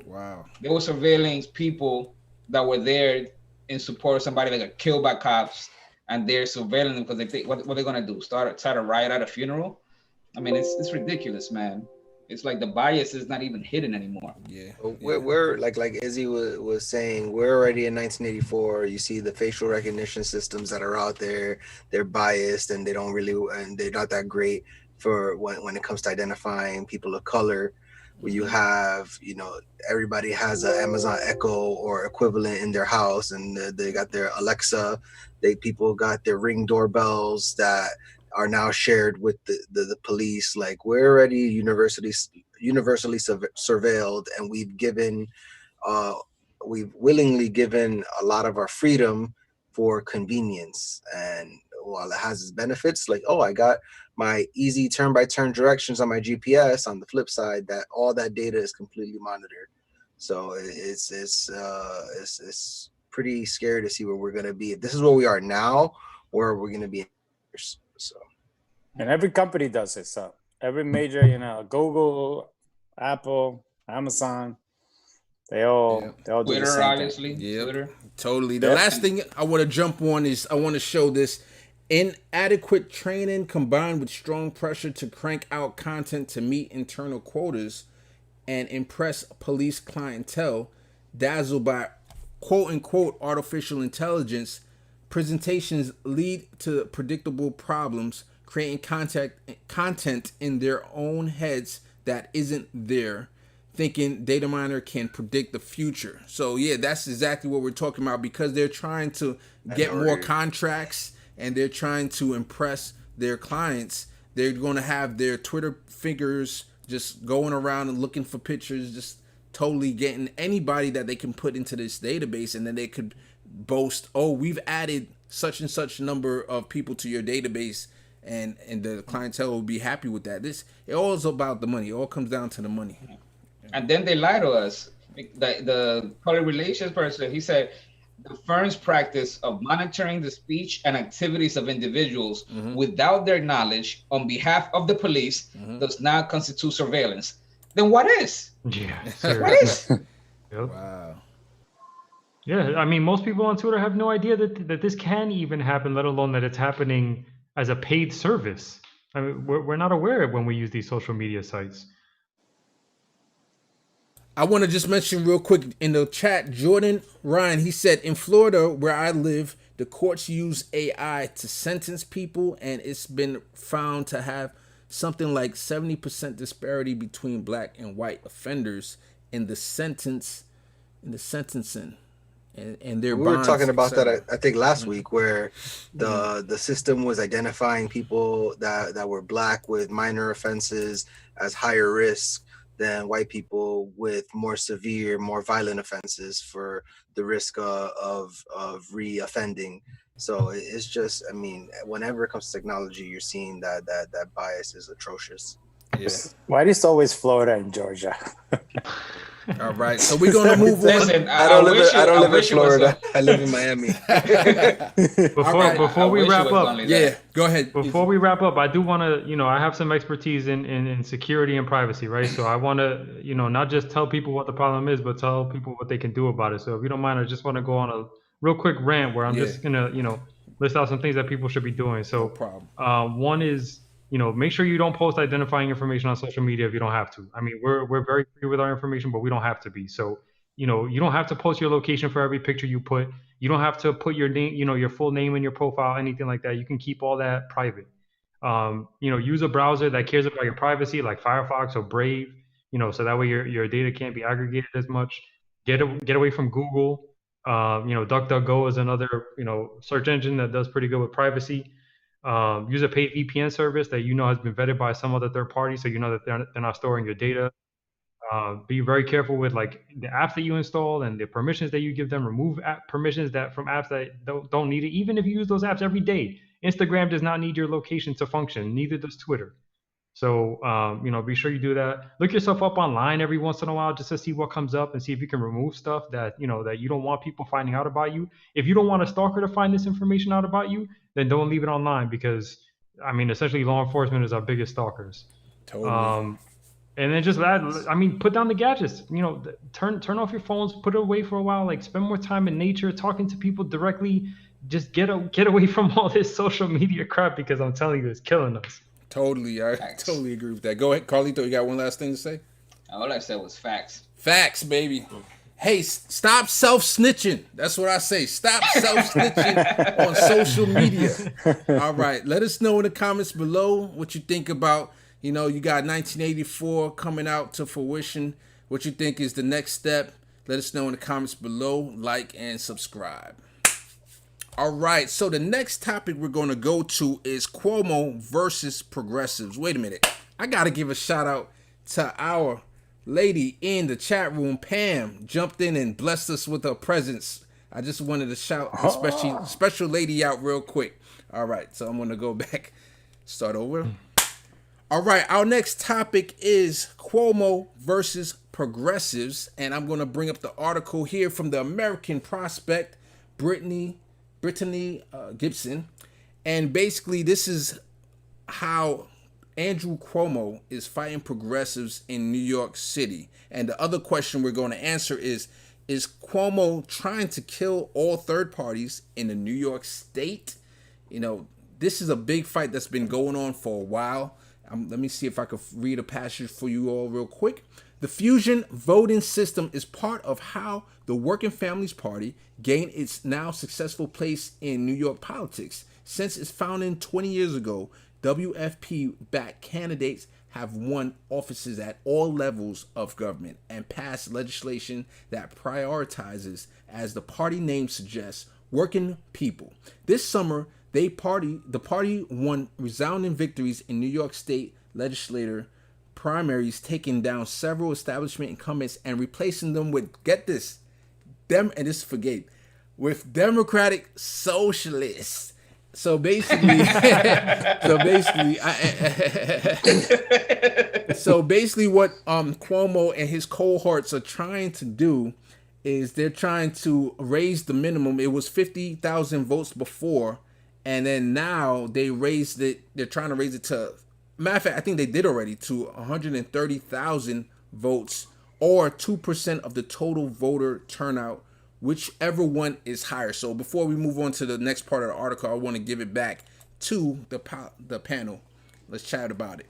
Wow. They were surveilling people that were there in support of somebody that got killed by cops, and they're surveilling them because they think, what they're gonna do? Try to riot at a funeral? I mean, it's ridiculous, man. It's like the bias is not even hidden anymore. Yeah. We're like Izzy was saying, we're already in 1984. You see the facial recognition systems that are out there. They're biased and they're not that great for when it comes to identifying people of color. Where you have, everybody has an Amazon Echo or equivalent in their house, and they got their Alexa. People got their Ring doorbells that are now shared with the police. Like, we're already universally surveilled, and we've willingly given a lot of our freedom for convenience. And while it has its benefits, like, I got my easy turn-by-turn directions on my GPS, on the flip side, that all that data is completely monitored. So it's pretty scary to see where we're gonna be. If this is where we are now, where we're gonna be. So, and every company does it. So every major, Google, Apple, Amazon, they all do Twitter, the same obviously. Yeah, Twitter. Totally. The last thing I want to jump on is I want to show this. Inadequate training combined with strong pressure to crank out content to meet internal quotas and impress police clientele, dazzled by quote-unquote artificial intelligence, presentations lead to predictable problems, creating content in their own heads that isn't there. thinking data miner can predict the future. So yeah, that's exactly what we're talking about, because they're trying to get more contracts and they're trying to impress their clients. They're going to have their Twitter figures just going around and looking for pictures, just totally getting anybody that they can put into this database, and then they could boast, oh, we've added such and such number of people to your database, and the clientele will be happy with that. It all is about the money. It all comes down to the money. And then they lie to us. The public relations person, he said, the firm's practice of monitoring the speech and activities of individuals without their knowledge on behalf of the police does not constitute surveillance. Then what is? Yeah. What is? Yep. Wow. Yeah, I mean, most people on Twitter have no idea that this can even happen, let alone that it's happening as a paid service. I mean, we're not aware of when we use these social media sites. I want to just mention real quick in the chat, Jordan Ryan, he said, in Florida, where I live, the courts use AI to sentence people, and it's been found to have something like 70% disparity between black and white offenders in the sentencing. And their we were bonds, talking about that, etc. I think last week, where the system was identifying people that were black with minor offenses as higher risk than white people with more severe, more violent offenses for the risk of re-offending. So it's just, I mean, whenever it comes to technology, you're seeing that bias is atrocious. Yeah. Why is always Florida and Georgia? All right, so we're gonna move on. Listen, I don't live in wish it was Florida. I live in Miami. Before we wrap up, Yeah, go ahead. before we wrap up, I do want to, I have some expertise in security and privacy, right? So I want to, not just tell people what the problem is, but tell people what they can do about it. So if you don't mind, I just want to go on a real quick rant where I'm just gonna, list out some things that people should be doing. So No problem. one is, make sure you don't post identifying information on social media if you don't have to. I mean, we're very free with our information, but we don't have to be. So, you don't have to post your location for every picture you put. You don't have to put your name, your full name in your profile, anything like that. You can keep all that private. Use a browser that cares about your privacy, like Firefox or Brave, so that way your data can't be aggregated as much. Get away from Google. DuckDuckGo is another, search engine that does pretty good with privacy. Use a paid VPN service that has been vetted by some other third party, so that they're not storing your data. Be very careful with like the apps that you install and the permissions that you give them. Remove app permissions from apps that don't need it, even if you use those apps every day. Instagram does not need your location to function, neither does Twitter. So be sure you do that. Look yourself up online every once in a while just to see what comes up and see if you can remove stuff that that you don't want people finding out about you. If you don't want a stalker to find this information out about you, then don't leave it online, because essentially law enforcement is our biggest stalkers. Totally. And then just put down the gadgets. Turn off your phones, put it away for a while. Like, spend more time in nature, talking to people directly. Just get away from all this social media crap, because I'm telling you, it's killing us. Totally, I totally agree with that. Go ahead, Carlito. You got one last thing to say? All I said was facts. Facts, baby. Hey, stop self-snitching. That's what I say. Stop self-snitching on social media. All right. Let us know in the comments below what you think about, you got 1984 coming out to fruition. What you think is the next step. Let us know in the comments below. Like and subscribe. All right. So the next topic we're going to go to is Cuomo versus progressives. Wait a minute. I got to give a shout out to our lady in the chat room. Pam jumped in and blessed us with her presence. I just wanted to shout a special lady out real quick. All right, so I'm going to go back, start over. All right, our next topic is Cuomo versus progressives, and I'm going to bring up the article here from the American Prospect, Brittany Gibson, and basically this is how Andrew Cuomo is fighting progressives in New York City. And the other question we're going to answer is Cuomo trying to kill all third parties in the New York state? This is a big fight that's been going on for a while. Let me see if I can read a passage for you all real quick. The fusion voting system is part of how the Working Families Party gained its now successful place in New York politics. Since its founding 20 years ago, WFP-backed candidates have won offices at all levels of government and passed legislation that prioritizes, as the party name suggests, working people. This summer, the party won resounding victories in New York State legislature primaries, taking down several establishment incumbents and replacing them with, get this, with Democratic socialists. So basically, what Cuomo and his cohorts are trying to do is they're trying to raise the minimum. It was 50,000 votes before, and then now they raised it. They're trying to raise it to, matter of fact, I think they did already, to 130,000 votes, or 2% of the total voter turnout, whichever one is higher. So before we move on to the next part of the article, I want to give it back to the panel. Let's chat about it.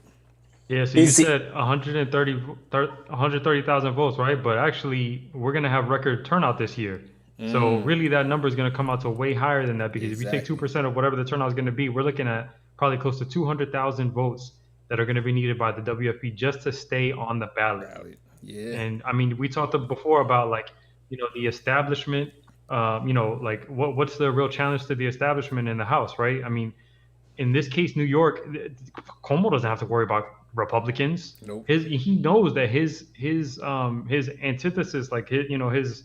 Yeah, so you said 130,000 votes, right? But actually, we're going to have record turnout this year. So really, that number is going to come out to way higher than that, because if you take 2% of whatever the turnout is going to be, we're looking at probably close to 200,000 votes that are going to be needed by the WFP just to stay on the ballot. Yeah. And I mean, we talked before about, like, you know, the establishment, you know, like what's the real challenge to the establishment in the House, right? I mean, in this case, New York, Cuomo doesn't have to worry about Republicans. Nope. He knows that his antithesis, like his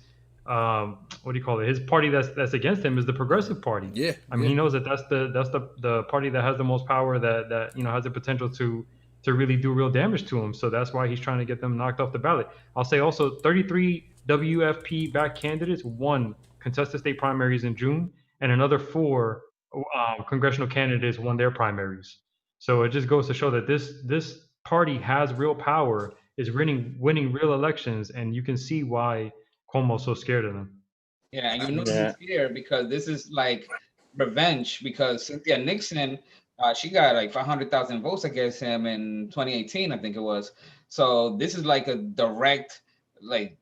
what do you call it? His party that's against him is the Progressive Party. Yeah. I mean, he knows that that's the party that has the most power, that you know, has the potential to really do real damage to him. So that's why he's trying to get them knocked off the ballot. I'll say also 33 WFP-backed candidates won contested state primaries in June, and another 4 congressional candidates won their primaries. So it just goes to show that this party has real power, is winning real elections, and you can see why Cuomo's so scared of them. Yeah, and you know he's scared because this is like revenge, because Cynthia Nixon, she got like 500,000 votes against him in 2018, I think it was. So this is like a direct, like,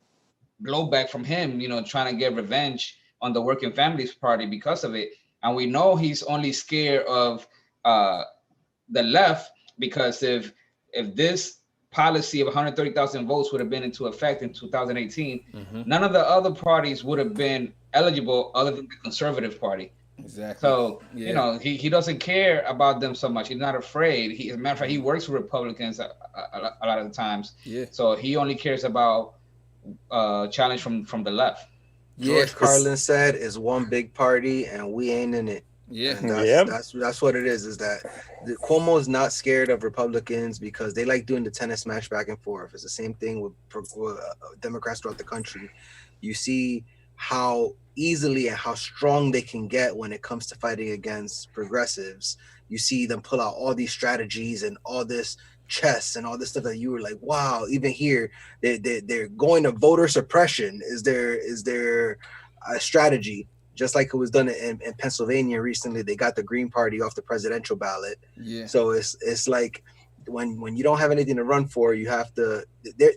blowback from him, you know, trying to get revenge on the Working Families Party because of it. And we know he's only scared of the left, because if this policy of 130,000 votes would have been into effect in 2018, none of the other parties would have been eligible other than the Conservative Party. Exactly. So, you know, he doesn't care about them so much. He's not afraid. As a matter of fact, he works with Republicans a lot of the times. Yeah. So he only cares about challenge from the left. George Carlin said, "Is one big party and we ain't in it." Yeah. And that's what it is that Cuomo is not scared of Republicans because they like doing the tennis match back and forth. It's the same thing with Democrats throughout the country. You see how easily and how strong they can get when it comes to fighting against progressives. You see them pull out all these strategies and all this chess and all this stuff that you were like, wow, even here they're going to voter suppression is their strategy, just like it was done in Pennsylvania recently. They got the Green Party off the presidential ballot. Yeah. So it's like when you don't have anything to run for, you have to,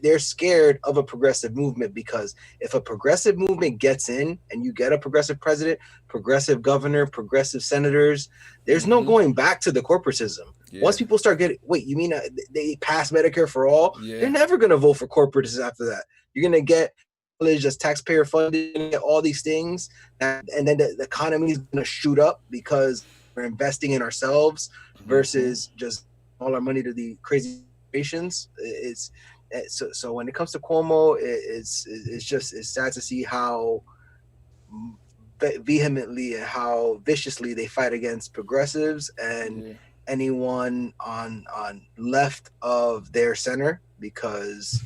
they're scared of a progressive movement, because if a progressive movement gets in and you get a progressive president, progressive governor, progressive senators, there's no going back to the corporatism. Yeah. Once people start getting, wait, you mean they pass Medicare for all? Yeah. They're never going to vote for corporatism after that. You're going to get just taxpayer funding, all these things, and then the economy is going to shoot up because we're investing in ourselves versus just all our money to the crazy patients. So when it comes to Cuomo, it's sad to see how vehemently and how viciously they fight against progressives and anyone on left of their center, because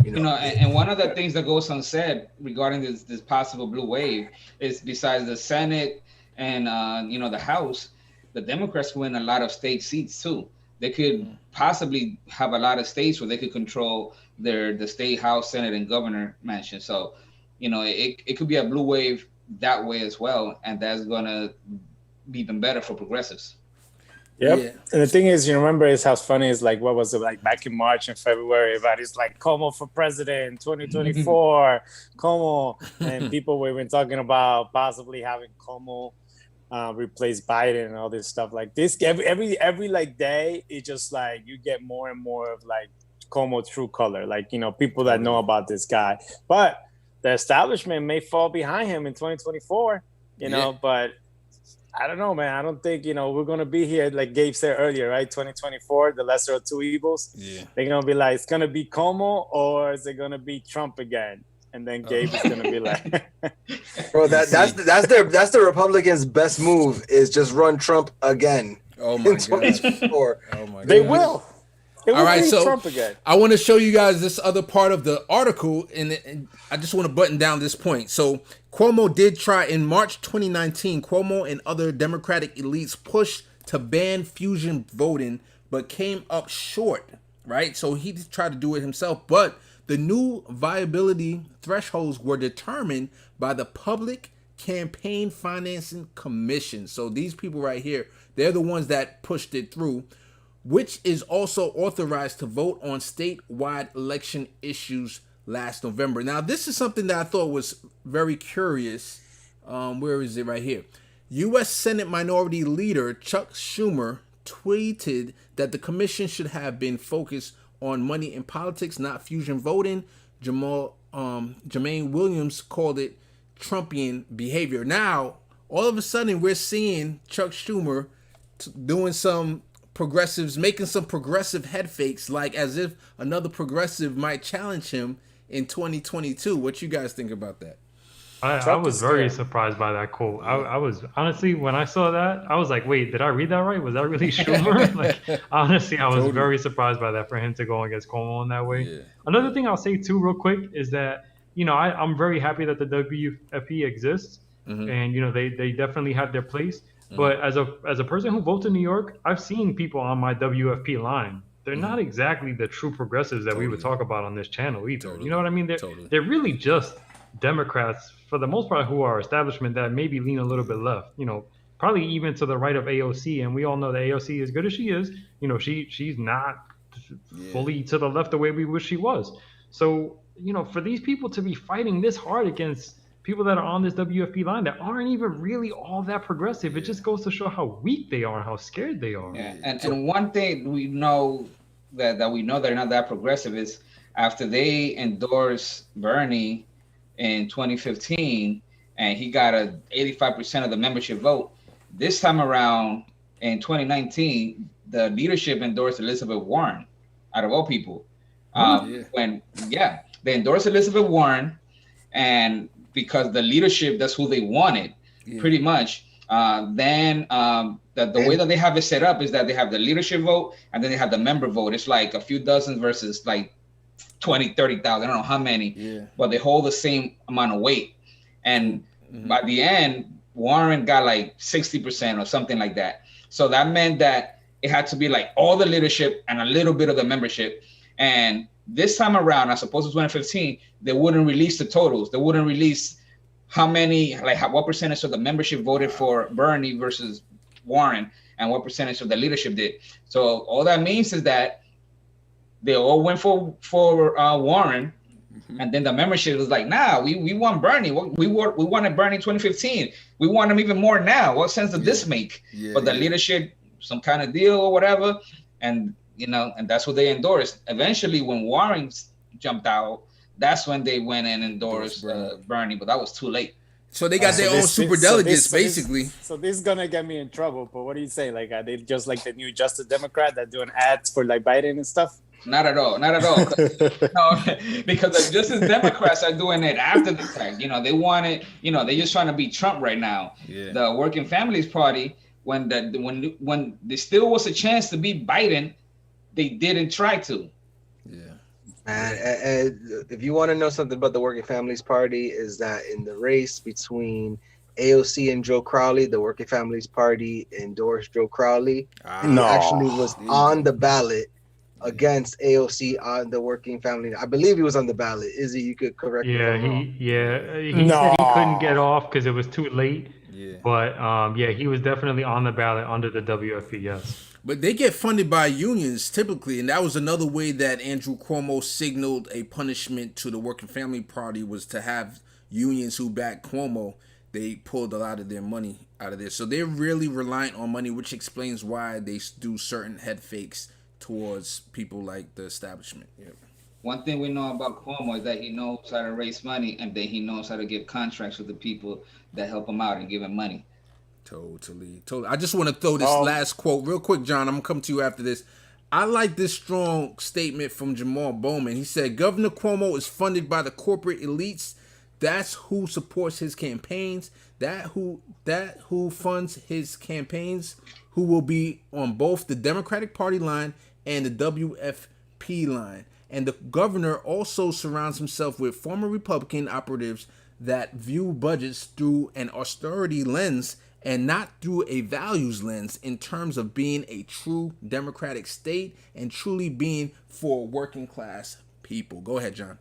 you know, and one of the things that goes unsaid regarding this possible blue wave is, besides the Senate and the House, the Democrats win a lot of state seats too. They could possibly have a lot of states where they could control the state House, Senate, and governor mansion. So, you know, it could be a blue wave that way as well, and that's gonna be even better for progressives. Yep. Yeah. And the thing is, you remember, is how funny is, like, what was it, like back in March and February, everybody's like, Cuomo for president 2024, Cuomo, and people were even talking about possibly having Cuomo replace Biden and all this stuff like this. Every like day, it's just like you get more and more of like Cuomo true color, like, you know, people that know about this guy. But the establishment may fall behind him in 2024, you know, but I don't know, man. I don't think, you know, we're going to be here, like Gabe said earlier, right? 2024, the lesser of two evils. Yeah. They're going to be like, it's going to be Cuomo or is it going to be Trump again? And then Gabe is going to be like... Bro, that's the Republicans' best move is just run Trump again. Oh, my God. Oh, my God. They will. All right, so Trump again. I want to show you guys this other part of the article, and I just want to button down this point. So Cuomo did try in March 2019. Cuomo and other Democratic elites pushed to ban fusion voting, but came up short, right? So he tried to do it himself, but the new viability thresholds were determined by the Public Campaign Financing Commission. So these people right here, they're the ones that pushed it through, which is also authorized to vote on statewide election issues last November. Now, this is something that I thought was very curious. Where is it? Right here. U.S. Senate Minority Leader Chuck Schumer tweeted that the commission should have been focused on money in politics, not fusion voting. Jermaine Williams called it Trumpian behavior. Now, all of a sudden, we're seeing Chuck Schumer doing some progressives, making some progressive head fakes, like as if another progressive might challenge him in 2022. What you guys think about that? I was very surprised by that quote. I was honestly, when I saw that, I was like, wait, did I read that right? Was that really Schumer? Like, honestly, I was very surprised by that for him to go against Cuomo in that way. Yeah. Another thing I'll say too, real quick, is that, you know, I'm very happy that the WFP exists, and you know they definitely have their place. But as a person who votes in New York, I've seen people on my WFP line. They're not exactly the true progressives that we would talk about on this channel either. You know what I mean? They're really just Democrats for the most part who are establishment that maybe lean a little bit left. You know, probably even to the right of AOC, and we all know that AOC, as good as she is, you know, she's not fully to the left the way we wish she was. So, you know, for these people to be fighting this hard against people that are on this WFP line that aren't even really all that progressive, it just goes to show how weak they are and how scared they are. Yeah, and one thing we know that we know they're not that progressive is after they endorsed Bernie in 2015 and he got a 85% of the membership vote, this time around in 2019 the leadership endorsed Elizabeth Warren, out of all people. They endorsed Elizabeth Warren, and because the leadership, that's who they wanted, pretty much. The way that they have it set up is that they have the leadership vote and then they have the member vote. It's like a few dozen versus like 20, 30,000, I don't know how many, but they hold the same amount of weight. And by the end, Warren got like 60% or something like that. So that meant that it had to be like all the leadership and a little bit of the membership. And this time around, I suppose it's 2015, they wouldn't release the totals. They wouldn't release how many, like what percentage of the membership voted for Bernie versus Warren and what percentage of the leadership did. So all that means is that they all went for Warren, and then the membership was like, nah, we want Bernie. We wanted Bernie in 2015. We want him even more now. What sense does this make? But the leadership, some kind of deal or whatever, and you know, and that's what they endorsed. Eventually, when Warren jumped out, that's when they went and endorsed Bernie, but that was too late. So they got their own super delegates, basically. So this is gonna get me in trouble. But what do you say? Like, are they just like the new Justice Democrat that doing ads for like Biden and stuff? Not at all. No, because the Justice Democrats are doing it after the fact. You know, they want it. You know, they're just trying to beat Trump right now. Yeah. The Working Families Party, when there still was a chance to beat Biden, they didn't try to. Yeah. And if you want to know something about the Working Families Party, is that in the race between AOC and Joe Crowley, the Working Families Party endorsed Joe Crowley. He actually was on the ballot against AOC on the Working Family. I believe he was on the ballot. Izzy, you could correct me. He said he couldn't get off because it was too late. Yeah. But he was definitely on the ballot under the WFP, yes. But they get funded by unions typically, and that was another way that Andrew Cuomo signaled a punishment to the Working Family Party was to have unions who back Cuomo. they pulled a lot of their money out of there. So they're really reliant on money, which explains why they do certain head fakes towards people like the establishment. Yeah. One thing we know about Cuomo is that he knows how to raise money, and then he knows how to give contracts with the people that help him out and give him money. Totally. I just want to throw this last quote real quick, John. I'm going to come to you after this. I like this strong statement from Jamal Bowman. He said, Governor Cuomo is funded by the corporate elites. That's who supports his campaigns. That who funds his campaigns, who will be on both the Democratic Party line and the WFP line. And the governor also surrounds himself with former Republican operatives that view budgets through an austerity lens and not through a values lens in terms of being a true democratic state and truly being for working class people. Go ahead, John.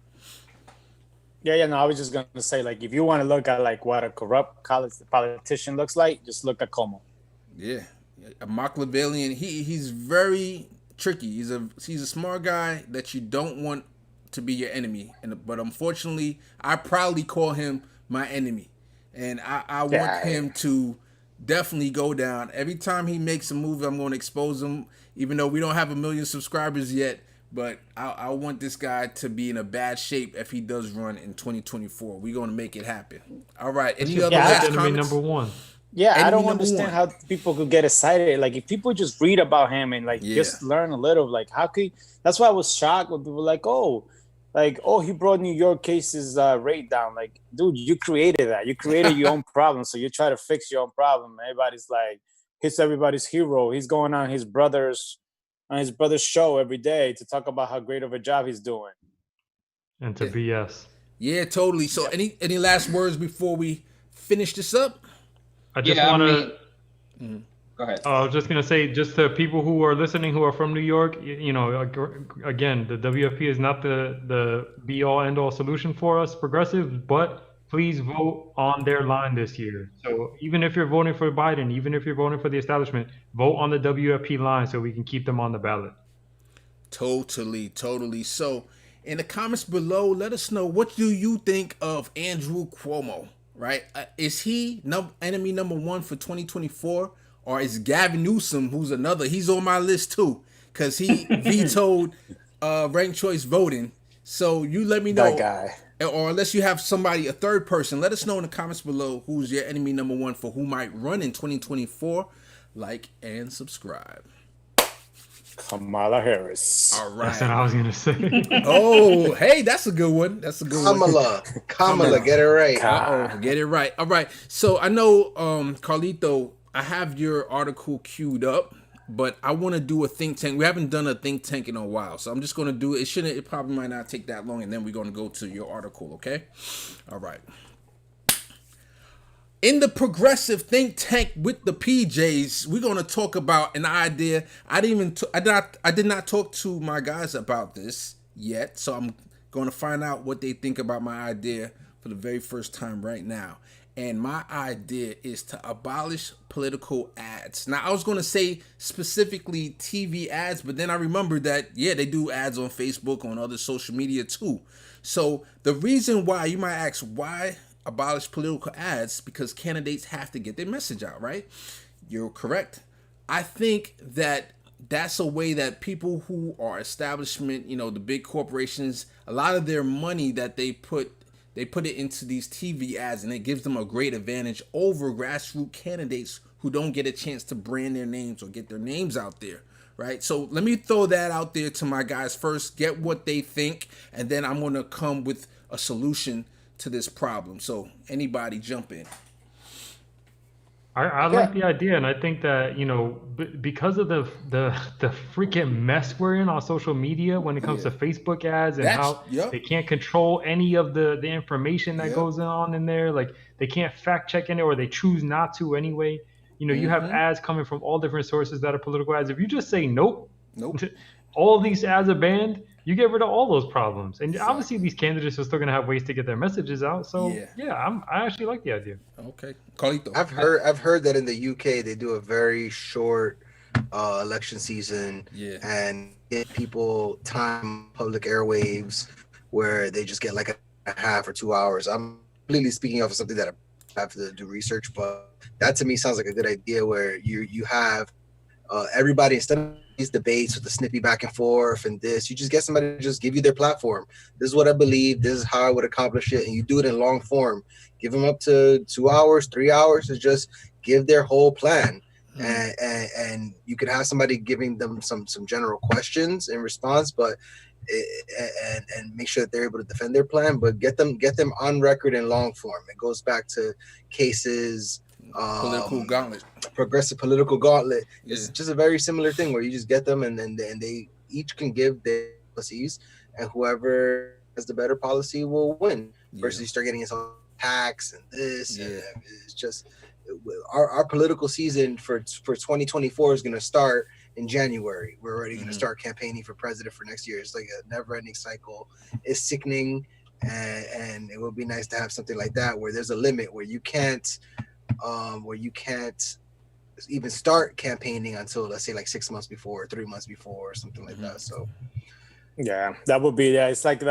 Yeah, no, I was just going to say, like, if you want to look at, like, what a corrupt college politician looks like, just look at Cuomo. Yeah, a Machiavellian. He's very tricky. He's a smart guy that you don't want to be your enemy. But unfortunately, I proudly call him my enemy. And I want him to definitely go down. Every time he makes a move, I'm going to expose him, even though we don't have 1 million subscribers yet. But I want this guy to be in a bad shape if he does run in 2024. We're going to make it happen. All right. Any other last comments? Number one. Yeah, I don't understand how people could get excited. Like, if people just read about him and, like, just learn a little, like, how could... That's why I was shocked when people were like, he brought New York cases rate down. Like, dude, you created that. You created your own problem, so you try to fix your own problem. Everybody's like, he's everybody's hero. He's going on his brother's show every day to talk about how great of a job he's doing. And to BS. Yeah, totally. So any last words before we finish this up? I just want to... Go ahead. I was just going to say, just to people who are listening who are from New York, you know, again, the WFP is not the be-all, end-all solution for us progressives, but please vote on their line this year. So even if you're voting for Biden, even if you're voting for the establishment, vote on the WFP line so we can keep them on the ballot. Totally. So in the comments below, let us know, what do you think of Andrew Cuomo, right? Is he enemy number one for 2024? Or is Gavin Newsom, he's on my list too, because he vetoed ranked choice voting. So you let me know. That guy. Or unless you have a third person, let us know in the comments below who's your enemy number one for who might run in 2024. Like and subscribe. Kamala Harris. All right. That's what I was going to say. Oh, hey, that's a good one. Kamala, get it right. Get it right. All right. So I know, Carlito, I have your article queued up, but I want to do a think tank. We haven't done a think tank in a while, so I'm just going to do it. It probably might not take that long, and then we're going to go to your article, okay? All right. In the progressive think tank with the PJs, we're going to talk about an idea. I did not talk to my guys about this yet, so I'm going to find out what they think about my idea for the very first time right now. And my idea is to abolish political ads. Now, I was going to say specifically TV ads, but then I remembered that, they do ads on Facebook, on other social media too. So the reason why, you might ask, why abolish political ads? Because candidates have to get their message out, right? You're correct. I think that that's a way that people who are establishment, the big corporations, a lot of their money that they put it into these TV ads, and it gives them a great advantage over grassroots candidates who don't get a chance to brand their names or get their names out there, right? So let me throw that out there to my guys first, get what they think, and then I'm going to come with a solution to this problem. So anybody jump in. I like the idea, and I think that, because of the freaking mess we're in on social media when it comes to Facebook ads and how they can't control any of the information that goes on in there, like they can't fact check in it, or they choose not to anyway. You have ads coming from all different sources that are political ads. If you just say nope, all these ads are banned, you get rid of all those problems. And obviously these candidates are still going to have ways to get their messages out. So I actually like the idea. Okay. Carlito. I've heard that in the UK they do a very short election season and get people time public airwaves where they just get like a half or 2 hours. I'm completely speaking off of something that have to do research, but that to me sounds like a good idea where you have everybody, instead of these debates with the snippy back and forth and this, you just get somebody to just give you their platform. This is what I believe, this is how I would accomplish it, and you do it in long form. Give them up to 2 hours, 3 hours to just give their whole plan. And you could have somebody giving them some general questions in response, but and make sure that they're able to defend their plan, but get them on record in long form. It goes back to cases, political gauntlet, progressive political gauntlet. It's just a very similar thing where you just get them and they each can give their policies, and whoever has the better policy will win. Versus you start getting into tax and this, and it's just our political season for 2024 is going to start in January. We're already going to start campaigning for president for next year. It's like a never-ending cycle. It's sickening, and it would be nice to have something like that where there's a limit where you can't even start campaigning until, let's say, like 6 months before, 3 months before, or something like that. So yeah, that would be it's like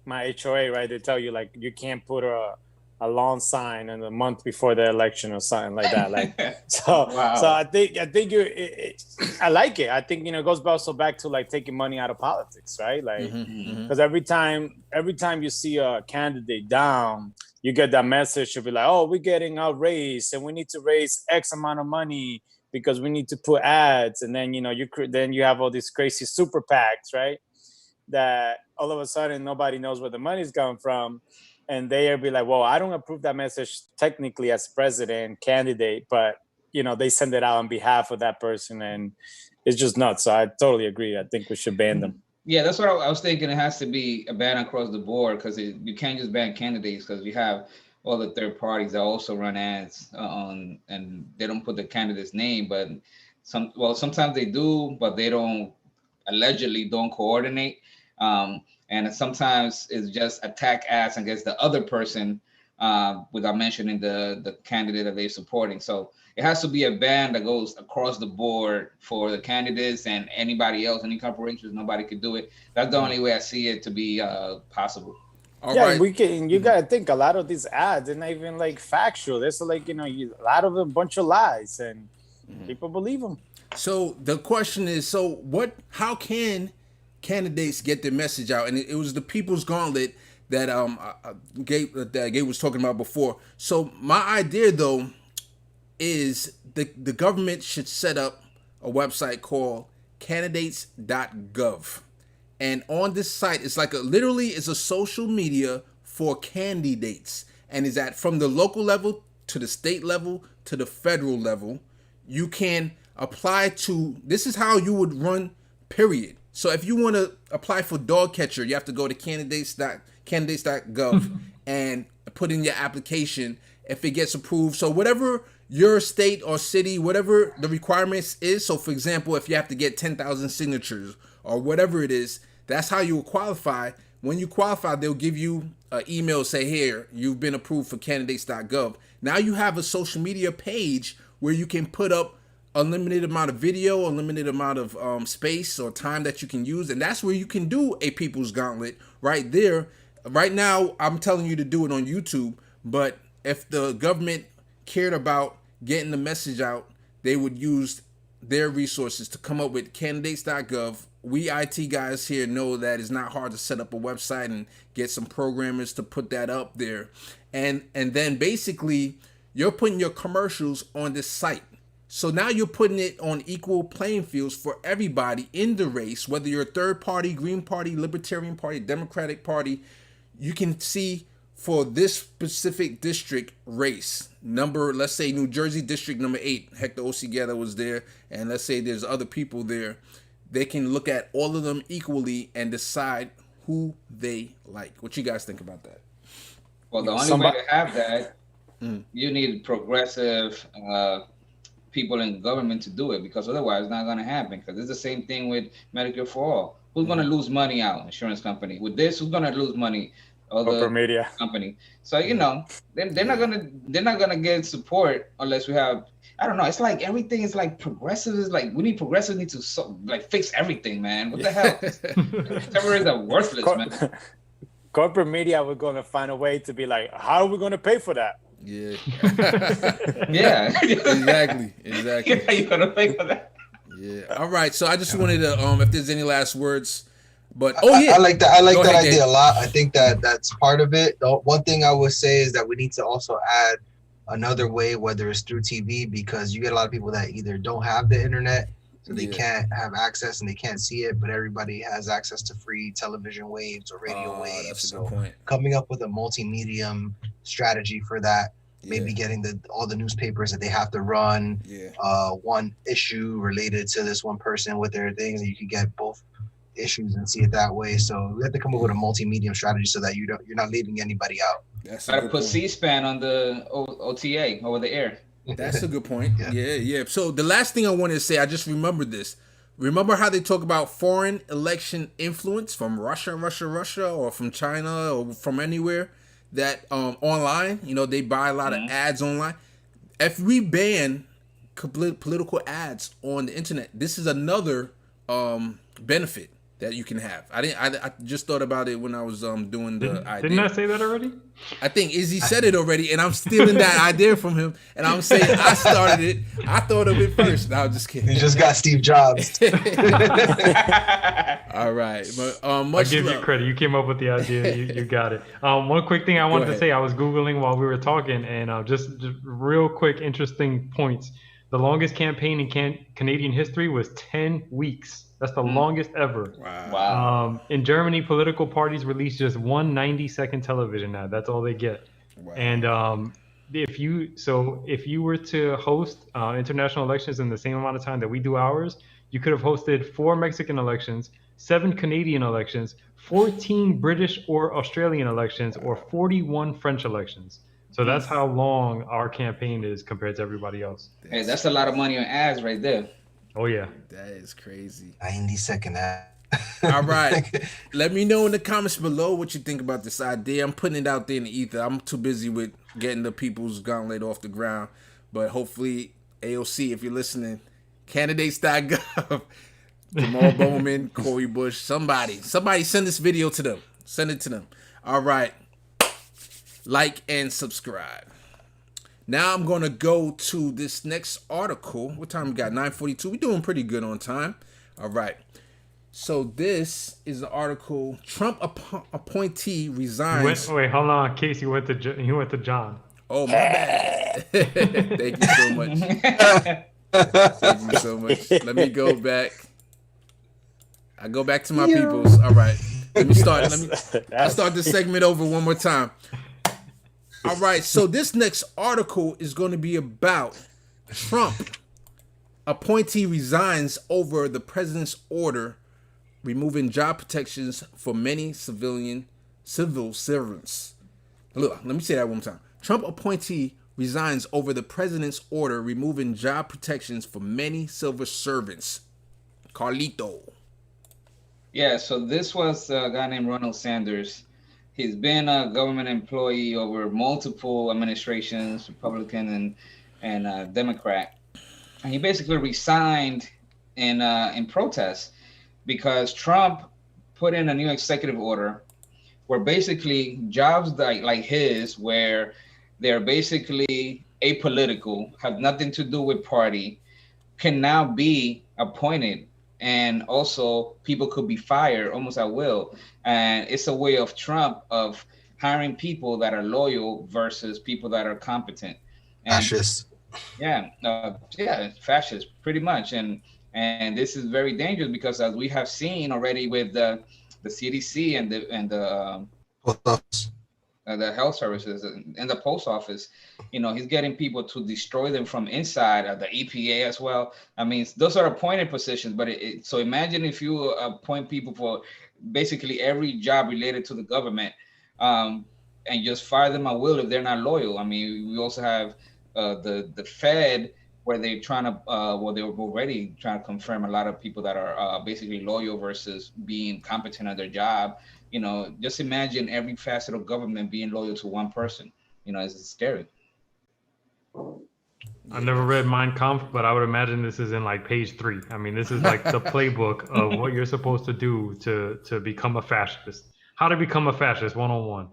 my HOA, right? They tell you like you can't put a lawn sign in the month before the election or something like that. Like so I think I like it. I think it goes also back to like taking money out of politics, right? Like because every time you see a candidate down, you get that message to be like, oh, we're getting outraised and we need to raise X amount of money because we need to put ads, and then then you have all these crazy super PACs, right? That all of a sudden nobody knows where the money's coming from. And they'll be like, well, I don't approve that message technically as president candidate, but, they send it out on behalf of that person. And it's just nuts. So I totally agree. I think we should ban them. Yeah, that's what I was thinking. It has to be a ban across the board because you can't just ban candidates because we have all the third parties that also run ads on, and they don't put the candidate's name. But sometimes they do, but they allegedly don't coordinate. And sometimes it's just attack ads against the other person without mentioning the candidate that they're supporting. So it has to be a ban that goes across the board for the candidates and anybody else, any corporations, nobody could do it. That's the only way I see it to be possible. Right. You got to think a lot of these ads, they're not even like factual. There's like, a lot of them, bunch of lies, and people believe them. So the question is, how can candidates get their message out? And it was the People's Gauntlet that Gabe was talking about before. So my idea though is the government should set up a website called candidates.gov, and on this site it's like literally it's a social media for candidates, and is that from the local level to the state level to the federal level. You can apply to, this is how you would run, period. So if you want to apply for dog catcher, you have to go to candidates.gov and put in your application. If it gets approved, so whatever your state or city, whatever the requirements is. So for example, if you have to get 10,000 signatures or whatever it is, that's how you will qualify. When you qualify, they'll give you an email, say, here, you've been approved for candidates.gov. Now you have a social media page where you can put up unlimited amount of video, unlimited amount of space or time that you can use. And that's where you can do a People's Gauntlet right there. Right now, I'm telling you to do it on YouTube. But if the government cared about getting the message out, they would use their resources to come up with candidates.gov. We IT guys here know that it's not hard to set up a website and get some programmers to put that up there. And then basically, you're putting your commercials on this site. So now you're putting it on equal playing fields for everybody in the race, whether you're a third party, Green Party, Libertarian Party, Democratic Party. You can see for this specific district race, let's say New Jersey District number 8, Hector Osigeda was there, and let's say there's other people there. They can look at all of them equally and decide who they like. What you guys think about that? Well, the only way to have that, you need progressive people in government to do it, because otherwise it's not going to happen. Because it's the same thing with Medicare for All. Who's going to lose money out? Insurance company. With this, who's going to lose money? Other media company. So they're not gonna get support unless we have, I don't know. It's like everything is like progressive. Is like we need progressive need to fix everything, man. What the hell? Terrorists are worthless, man. Corporate media, we're gonna find a way to be like, how are we gonna pay for that? Yeah. Yeah. Exactly. Yeah, you gotta think of that. Yeah. All right. So I just wanted to if there's any last words, but I like that. I like Go that ahead, idea Dave. a lot. I think that that's part of it. The one thing I would say is that we need to also add another way, whether it's through TV, because you get a lot of people that either don't have the internet, so they can't have access and they can't see it, but everybody has access to free television waves or radio waves. That's a So good point. coming up with a multi-medium strategy for that, maybe Yeah. getting all the newspapers that they have to run, Yeah. one issue related to this one person with their things, and you can get both issues and see it that way. So we have to come up with a multi-medium strategy so that you're not leaving anybody out. That's a Gotta good put point. C-SPAN on the OTA over the air. That's a good point. Yeah. Yeah. So the last thing I wanted to say, I just remembered this. Remember how they talk about foreign election influence from Russia, or from China, or from anywhere that online, they buy a lot of ads online. If we ban political ads on the internet, this is another benefit that you can have. I just thought about it when I was doing the idea. Didn't I say that already? I think Izzy said it already, and I'm stealing that idea from him. And I'm saying I started it. I thought of it first. No, I'm just kidding. You just got Steve Jobs. All right, but I much give you love. credit. You came up with the idea. You got it. One quick thing I wanted to ahead. say. I was Googling while we were talking, and just real quick, interesting points. The longest campaign in Canadian history was 10 weeks. That's the longest ever. Wow. In Germany, political parties release just one 90-second television ad. That's all they get. Wow. And if you were to host international elections in the same amount of time that we do ours, you could have hosted 4 Mexican elections, 7 Canadian elections, 14 British or Australian elections, or 41 French elections. So that's how long our campaign is compared to everybody else. Hey, that's a lot of money on ads right there. Oh yeah. That is crazy. 90-second ad. All right. Let me know in the comments below what you think about this idea. I'm putting it out there in the ether. I'm too busy with getting the people's gauntlet off the ground. But hopefully, AOC, if you're listening, candidates.gov, Jamal Bowman, Corey Bush, somebody send this video to them. Send it to them. All right. Like and subscribe. Now I'm going to go to this next article. What time we got? 9:42. We're doing pretty good on time. All right. So this is the article. Trump appointee resigns. Wait, hold on. Casey went to John. Oh, my bad. Thank you so much. Thank you so much. Let me go back. I go back to my peoples. All right. Let me start. I'll start this segment over one more time. All right, so this next article is going to be about Trump appointee resigns over the president's order removing job protections for many civil servants. Look, let me say that one more time. Trump appointee resigns over the president's order removing job protections for many civil servants. Carlito. Yeah, so this was a guy named Ronald Sanders. He's been a government employee over multiple administrations, Republican and Democrat. And he basically resigned in protest because Trump put in a new executive order where basically jobs like his, where they're basically apolitical, have nothing to do with party, can now be appointed. And also people could be fired almost at will. And it's a way of Trump of hiring people that are loyal versus people that are competent. And Fascist. yeah, fascist, pretty much. And this is very dangerous because as we have seen already with the CDC and the health services and the post office, he's getting people to destroy them from inside, the EPA as well. I mean, those are appointed positions, but so imagine if you appoint people for basically every job related to the government, and just fire them at will if they're not loyal. I mean, we also have the Fed, where they're trying to, they were already trying to confirm a lot of people that are basically loyal versus being competent at their job. Just imagine every facet of government being loyal to one person. It's scary. I've never read Mein Kampf, but I would imagine this is in like page 3. I mean, this is like the playbook of what you're supposed to do to become a fascist. How to become a fascist 101.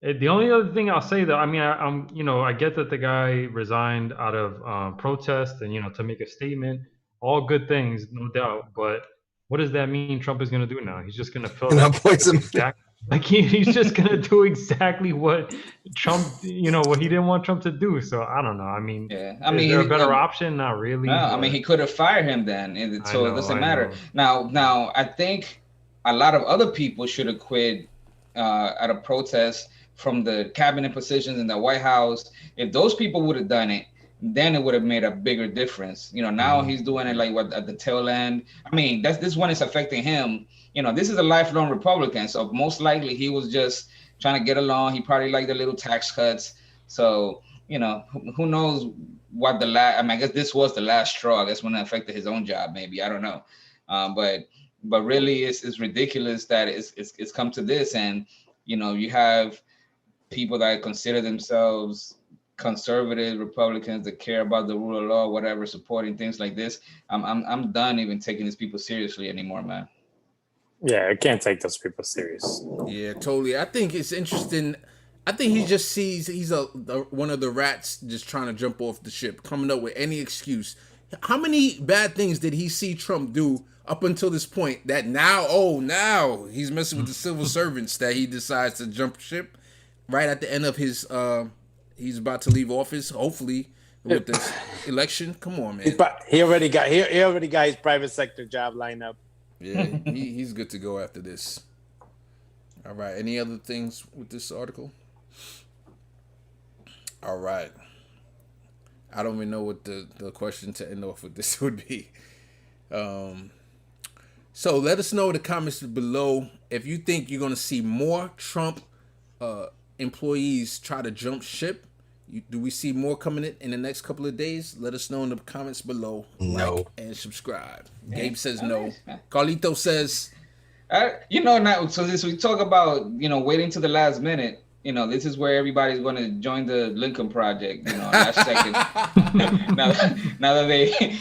The only other thing I'll say though, I mean, I'm, I get that the guy resigned out of protest and to make a statement. All good things, no doubt. But what does that mean? Trump is going to do now? He's just going to fill And that that points him. exact. Like he's just going to do exactly what Trump, what he didn't want Trump to do. So I don't know. I mean, Yeah, is there a better option? Not really. No, I mean but- he could have fired him then, and so I it know, doesn't I matter. know. Now I think a lot of other people should have quit at a protest from the cabinet positions in the White House. If those people would have done it, then it would have made a bigger difference. Now he's doing it like what at the tail end. I mean, this one is affecting him. This is a lifelong Republican, so most likely he was just trying to get along. He probably liked the little tax cuts. So who knows what the last. I mean, I guess this was the last straw. I guess when it affected his own job, maybe I don't know. But really, it's ridiculous that it's come to this, and you have people that consider themselves conservative Republicans that care about the rule of law, whatever, supporting things like this. I'm done even taking these people seriously anymore, man. Yeah, I can't take those people serious. Yeah, totally. I think it's interesting. I think he just sees he's one of the rats just trying to jump off the ship, coming up with any excuse. How many bad things did he see Trump do up until this point that now he's messing with the civil servants that he decides to jump ship right at the end of his he's about to leave office, hopefully with this election. Come on, man. He already got his private sector job lined up. Yeah, he's good to go after this. All right. Any other things with this article? All right. I don't even know what the question to end off with this would be. So let us know in the comments below if you think you're going to see more Trump employees try to jump ship. Do we see more coming in the next couple of days? Let us know in the comments below. No. Like and subscribe. Gabe says no. Carlito says... now, so this we talk about, waiting to the last minute. This is where everybody's going to join the Lincoln Project. Last second. now that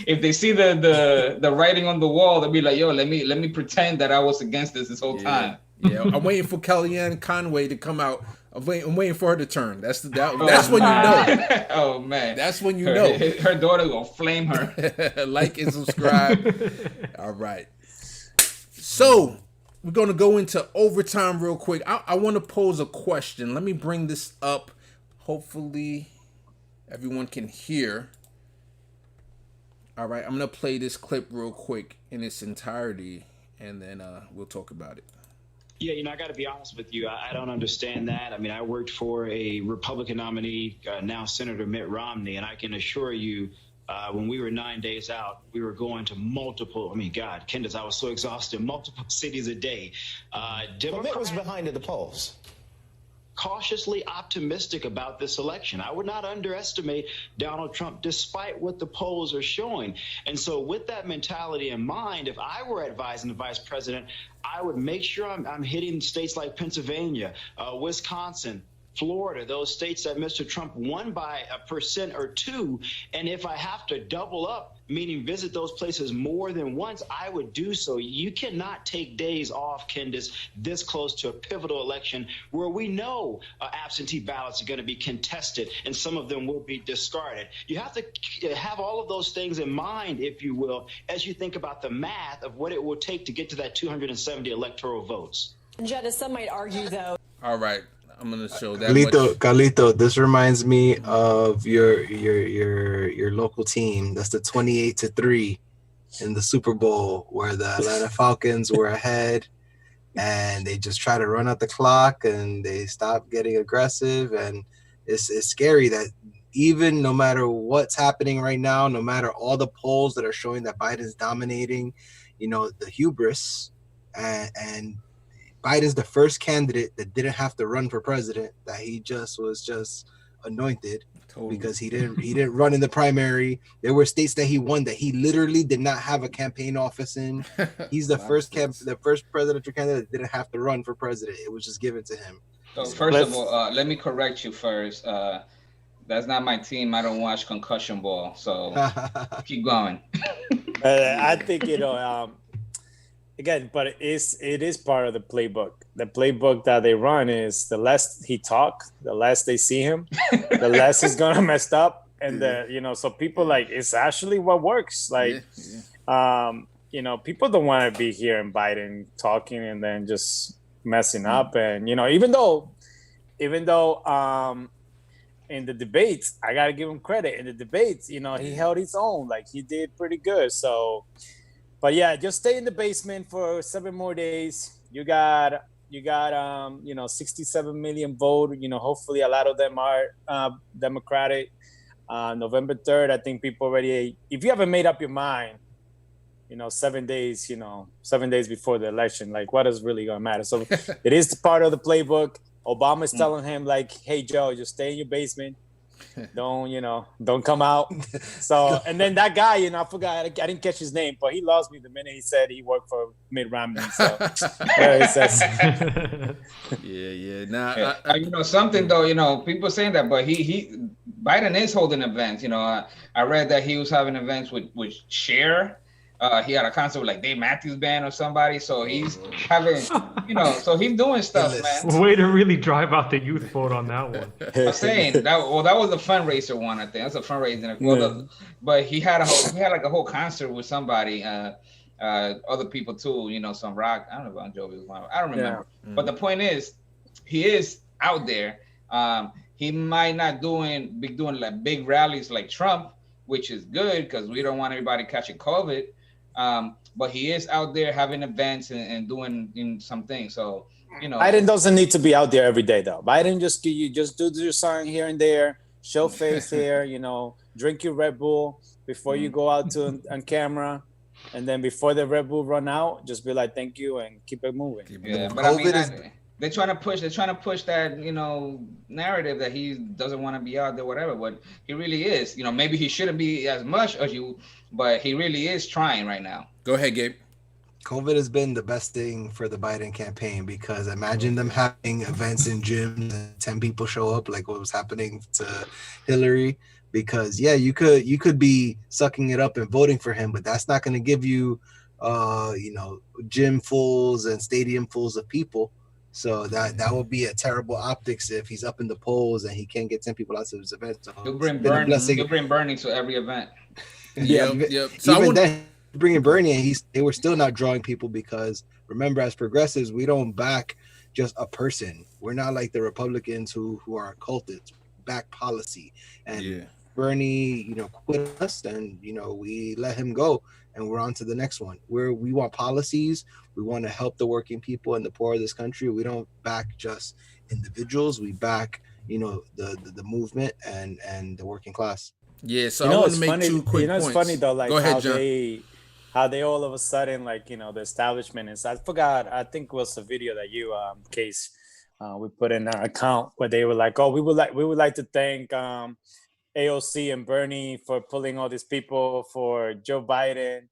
if they see the writing on the wall, they'll be like, "Yo, let me pretend that I was against this whole time." Yeah, I'm waiting for Kellyanne Conway to come out. I'm waiting for her to turn. That's when you know. Oh man, that's when you know. Her daughter gonna flame her. Like and subscribe. All right. So we're going to go into overtime real quick. I want to pose a question. Let me bring this up. Hopefully everyone can hear. All right, I'm going to play this clip real quick in its entirety, and then we'll talk about it. Yeah, I got to be honest with you. I don't understand that. I mean, I worked for a Republican nominee, now Senator Mitt Romney, and I can assure you, when we were 9 days out, we were going to multiple, Candace, I was so exhausted, multiple cities a day. Mitt was behind at the polls. Cautiously optimistic about this election. I would not underestimate Donald Trump despite what the polls are showing. And so with that mentality in mind, if I were advising the vice president, I would make sure I'm hitting states like Pennsylvania, Wisconsin, Florida, those states that Mr. Trump won by 1% or 2%. And if I have to double up, meaning visit those places more than once, I would do so. You cannot take days off, Candace, this close to a pivotal election where we know absentee ballots are going to be contested and some of them will be discarded. You have to have all of those things in mind, if you will, as you think about the math of what it will take to get to that 270 electoral votes. Jetta, some might argue, though. All right. I'm gonna show that. Carlito, this reminds me of your local team. That's the 28-3 in the Super Bowl where the Atlanta Falcons were ahead and they just try to run out the clock and they stop getting aggressive. And it's scary that even no matter what's happening right now, no matter all the polls that are showing that Biden's dominating, the hubris and Biden's the first candidate that didn't have to run for president, that he was anointed because he didn't run in the primary. There were states that he won that he literally did not have a campaign office in. He's the first presidential candidate that didn't have to run for president. It was just given to him. So first of all, let me correct you first. That's not my team. I don't watch Concussion Ball, so keep going. I think again, but it is part of the playbook. The playbook that they run is the less he talk, the less they see him, the less he's gonna mess up, and so people like it's actually what works. Like, people don't want to be hearing Biden talking and then just messing up, and even though in the debates, I gotta give him credit. In the debates, he held his own. Like he did pretty good. So. But yeah, just stay in the basement for 7 more days. You got 67 million vote. Hopefully a lot of them are Democratic. November 3rd, I think people already. If you haven't made up your mind, 7 days. 7 days before the election, like what is really gonna matter? So it is part of the playbook. Obama's telling him like, "Hey Joe, just stay in your basement. Don't come out." So, and then that guy, I forgot, I didn't catch his name, but he lost me the minute he said he worked for Mitt Romney. So, he says, something though, people saying that, but Biden is holding events. I read that he was having events with Cher. He had a concert with like Dave Matthews Band or somebody, so he's having, so he's doing stuff, man. Way to really drive out the youth vote on that one. I'm saying that was a fundraiser one, I think. That's a fundraising. But he had like a whole concert with somebody, other people too. Some rock. I don't know if Bon Jovi was one. I don't remember. Yeah. But the point is, he is out there. He might not be doing like big rallies like Trump, which is good because we don't want everybody catching COVID. But he is out there having events and doing some things. So, Biden doesn't need to be out there every day, though. Biden just do your song here and there, show face here, drink your Red Bull before you go out on camera. And then before the Red Bull run out, just be like, thank you, and keep it moving. But they're trying to push that, narrative that he doesn't want to be out there, whatever, but he really is. Maybe he shouldn't be as much as you, but he really is trying right now. Go ahead, Gabe. COVID has been the best thing for the Biden campaign because imagine them having events in gyms and 10 people show up like what was happening to Hillary. Because you could be sucking it up and voting for him, but that's not going to give you, gym fulls and stadium fulls of people. So that would be a terrible optics if he's up in the polls and he can't get 10 people out to his event. So he'll bring Bernie to every event. Yep. So even then, bringing Bernie, and they were still not drawing people because remember, as progressives, we don't back just a person. We're not like the Republicans who are cultists, back policy. And Bernie, quit us, and we let him go, and we're on to the next one. We want policies. We want to help the working people and the poor of this country. We don't back just individuals. We back, the movement and the working class. Yeah. So I want to make 2 quick points. It's funny though, like go ahead, John. How they all of a sudden, like, the establishment is. I forgot. I think it was a video that you, Case, we put in our account where they were like, "Oh, we would like to thank AOC and Bernie for pulling all these people for Joe Biden."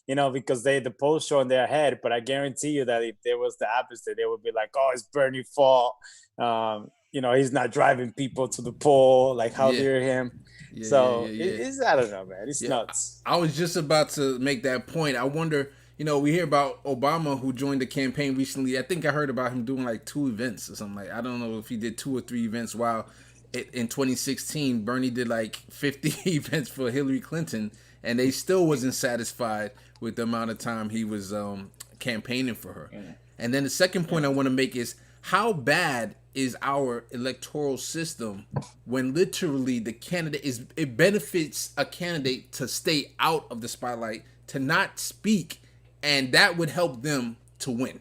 Because the polls show in their head, but I guarantee you that if there was the opposite, they would be like, "Oh, it's Bernie's fault. He's not driving people to the poll. Like, how dare him?" It's I don't know, man. It's nuts. I was just about to make that point. I wonder, we hear about Obama who joined the campaign recently. I think I heard about him doing like 2 events or something. Like, I don't know if he did 2 or 3 events. While in 2016, Bernie did like 50 events for Hillary Clinton, and they still wasn't satisfied with the amount of time he was campaigning for her. And then the second point I want to make is how bad is our electoral system when literally the candidate it benefits a candidate to stay out of the spotlight, to not speak, and that would help them to win.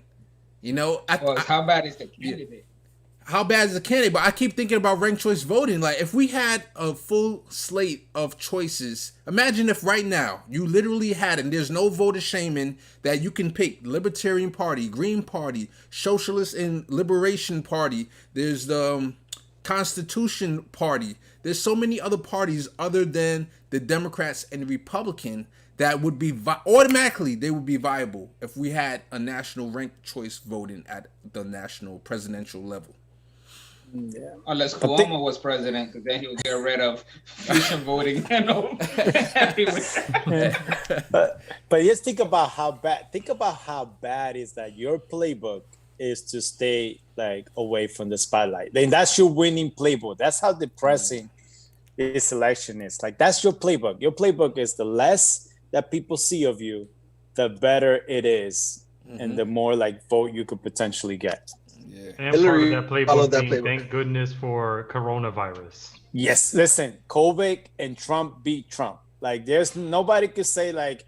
How bad is the candidate? How bad is the candidate? But I keep thinking about ranked choice voting. Like, if we had a full slate of choices, imagine if right now you literally had, and there's no voter shaming, that you can pick Libertarian Party, Green Party, Socialist and Liberation Party. There's the Constitution Party. There's so many other parties other than the Democrats and the Republican that would be automatically they would be viable if we had a national ranked choice voting at the national presidential level. Yeah. Unless Cuomo was president, because then he would get rid of fusion voting. But just think about how bad. Think about how bad is that your playbook is to stay like away from the spotlight. Then that's your winning playbook. That's how depressing this election is. Like that's your playbook. Your playbook is the less that people see of you, the better it is, and the more like vote you could potentially get. Yeah. And Hillary part of that playbook being, thank goodness for coronavirus. Yes, listen, COVID and Trump beat Trump. Like there's nobody could say like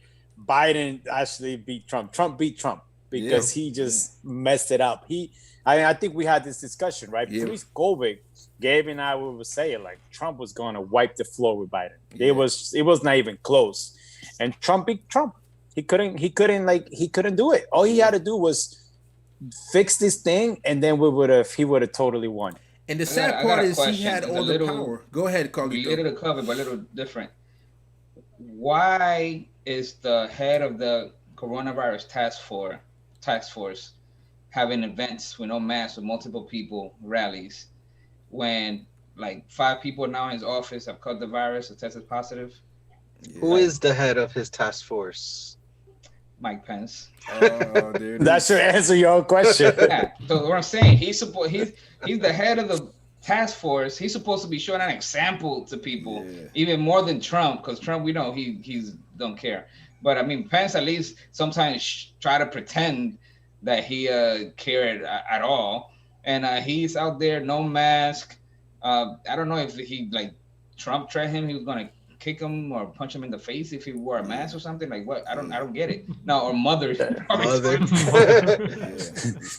Biden actually beat Trump. Trump beat Trump because he just messed it up. I think we had this discussion, right? Pre-COVID, Gabe and I were saying like Trump was going to wipe the floor with Biden. It was not even close, and Trump beat Trump. He couldn't do it. All he had to do was fix this thing, and then he would have totally won. And the sad part is he had all the power. Go ahead, Carlito. A little covered, but a little different. Why is the head of the coronavirus task force having events with no masks with multiple people, rallies, when like 5 people now in his office have caught the virus or tested positive? Who is the head of his task force? Mike Pence. Oh, dude. That should answer your question. Yeah. So what I'm saying, he's the head of the task force. He's supposed to be showing an example to people, even more than Trump, because Trump, we know he's don't care. But I mean, Pence at least sometimes try to pretend that he cared at all, and he's out there no mask. I don't know if he like Trump threatened him, he was gonna kick him or punch him in the face if he wore a mask or something. Like what? I don't get it. No, or mother.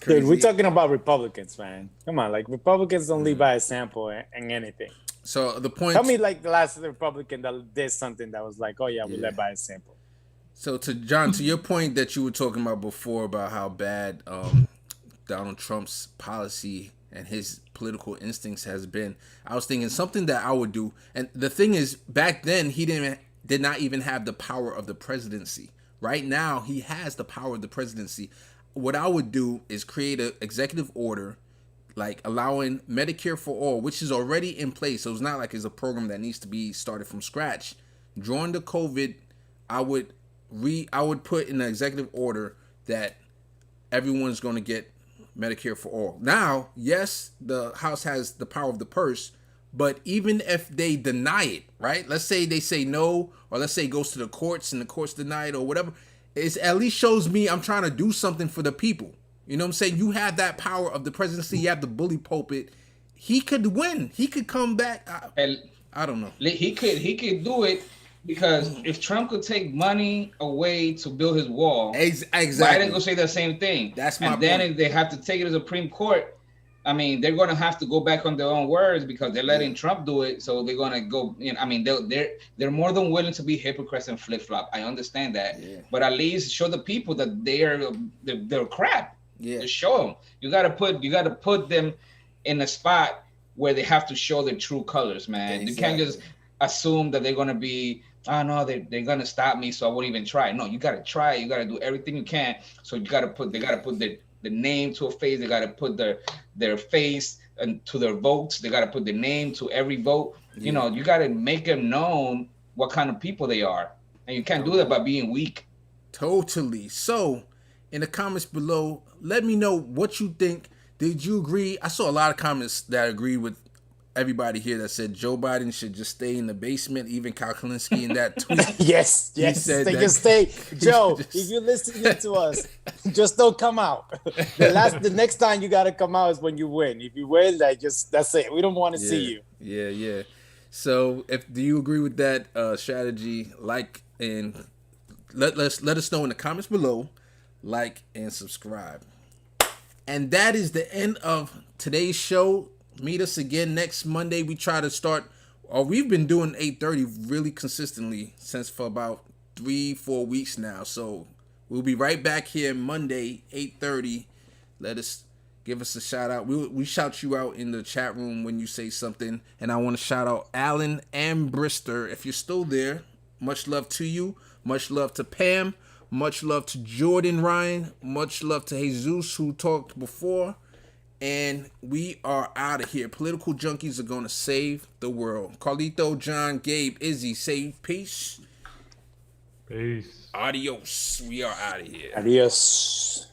Dude, we're talking about Republicans, man. Come on, like Republicans don't lead by example in anything. So the point. Tell me, like the last Republican that did something that was like, oh yeah, we led by example. So to John, to your point that you were talking about before about how bad Donald Trump's policy and his political instincts has been, I was thinking something that I would do. And the thing is, back then he did not even have the power of the presidency. Right now he has the power of the presidency. What I would do is create an executive order, like allowing Medicare for all, which is already in place. So it's not like it's a program that needs to be started from scratch. During the COVID, I would put in an executive order that everyone's going to get Medicare for all. Now, yes, the House has the power of the purse, but even if they deny it, right? Let's say they say no, or let's say it goes to the courts and the courts deny it or whatever, it at least shows me I'm trying to do something for the people. You know what I'm saying? You have that power of the presidency. You have the bully pulpit. He could win. He could come back. I don't know. He could do it. Because if Trump could take money away to build his wall, exactly, Biden will say the same thing. That's my point. And then if they have to take it to the Supreme Court, I mean, they're going to have to go back on their own words because they're letting Trump do it. So they're going to go. You know, I mean, they're more than willing to be hypocrites and flip flop. I understand that, but at least show the people that they're crap. Yeah, just show them. You got to put them in a spot where they have to show their true colors, man. Exactly. You can't just assume that they're going to be. Oh no, they're gonna stop me, so I won't even try. No, you gotta try. You gotta do everything you can. So they gotta put the name to a face. They gotta put their face and to their votes. They gotta put the name to every vote. You know, you gotta make them known what kind of people they are, and you can't do that by being weak. Totally. So, in the comments below, let me know what you think. Did you agree? I saw a lot of comments that agreed with everybody here that said Joe Biden should just stay in the basement. Even Kyle Kalinske in that tweet. yes, they can stay. Joe, if you're listening to us, just don't come out. The next time you gotta come out is when you win. If you win, that's it. We don't want to see you. Yeah. So, do you agree with that strategy? Like and let us know in the comments below. Like and subscribe. And that is the end of today's show. Meet us again next Monday. We try to start, or we've been doing 8:30 really consistently for about 3-4 weeks now. So we'll be right back here Monday, 8:30. Give us a shout out. We shout you out in the chat room when you say something. And I want to shout out Alan and Brister. If you're still there, much love to you. Much love to Pam. Much love to Jordan Ryan. Much love to Jesus, who talked before. And we are out of here. Political junkies are going to save the world. Carlito, John, Gabe, Izzy, say peace. Peace. Adios. We are out of here. Adios.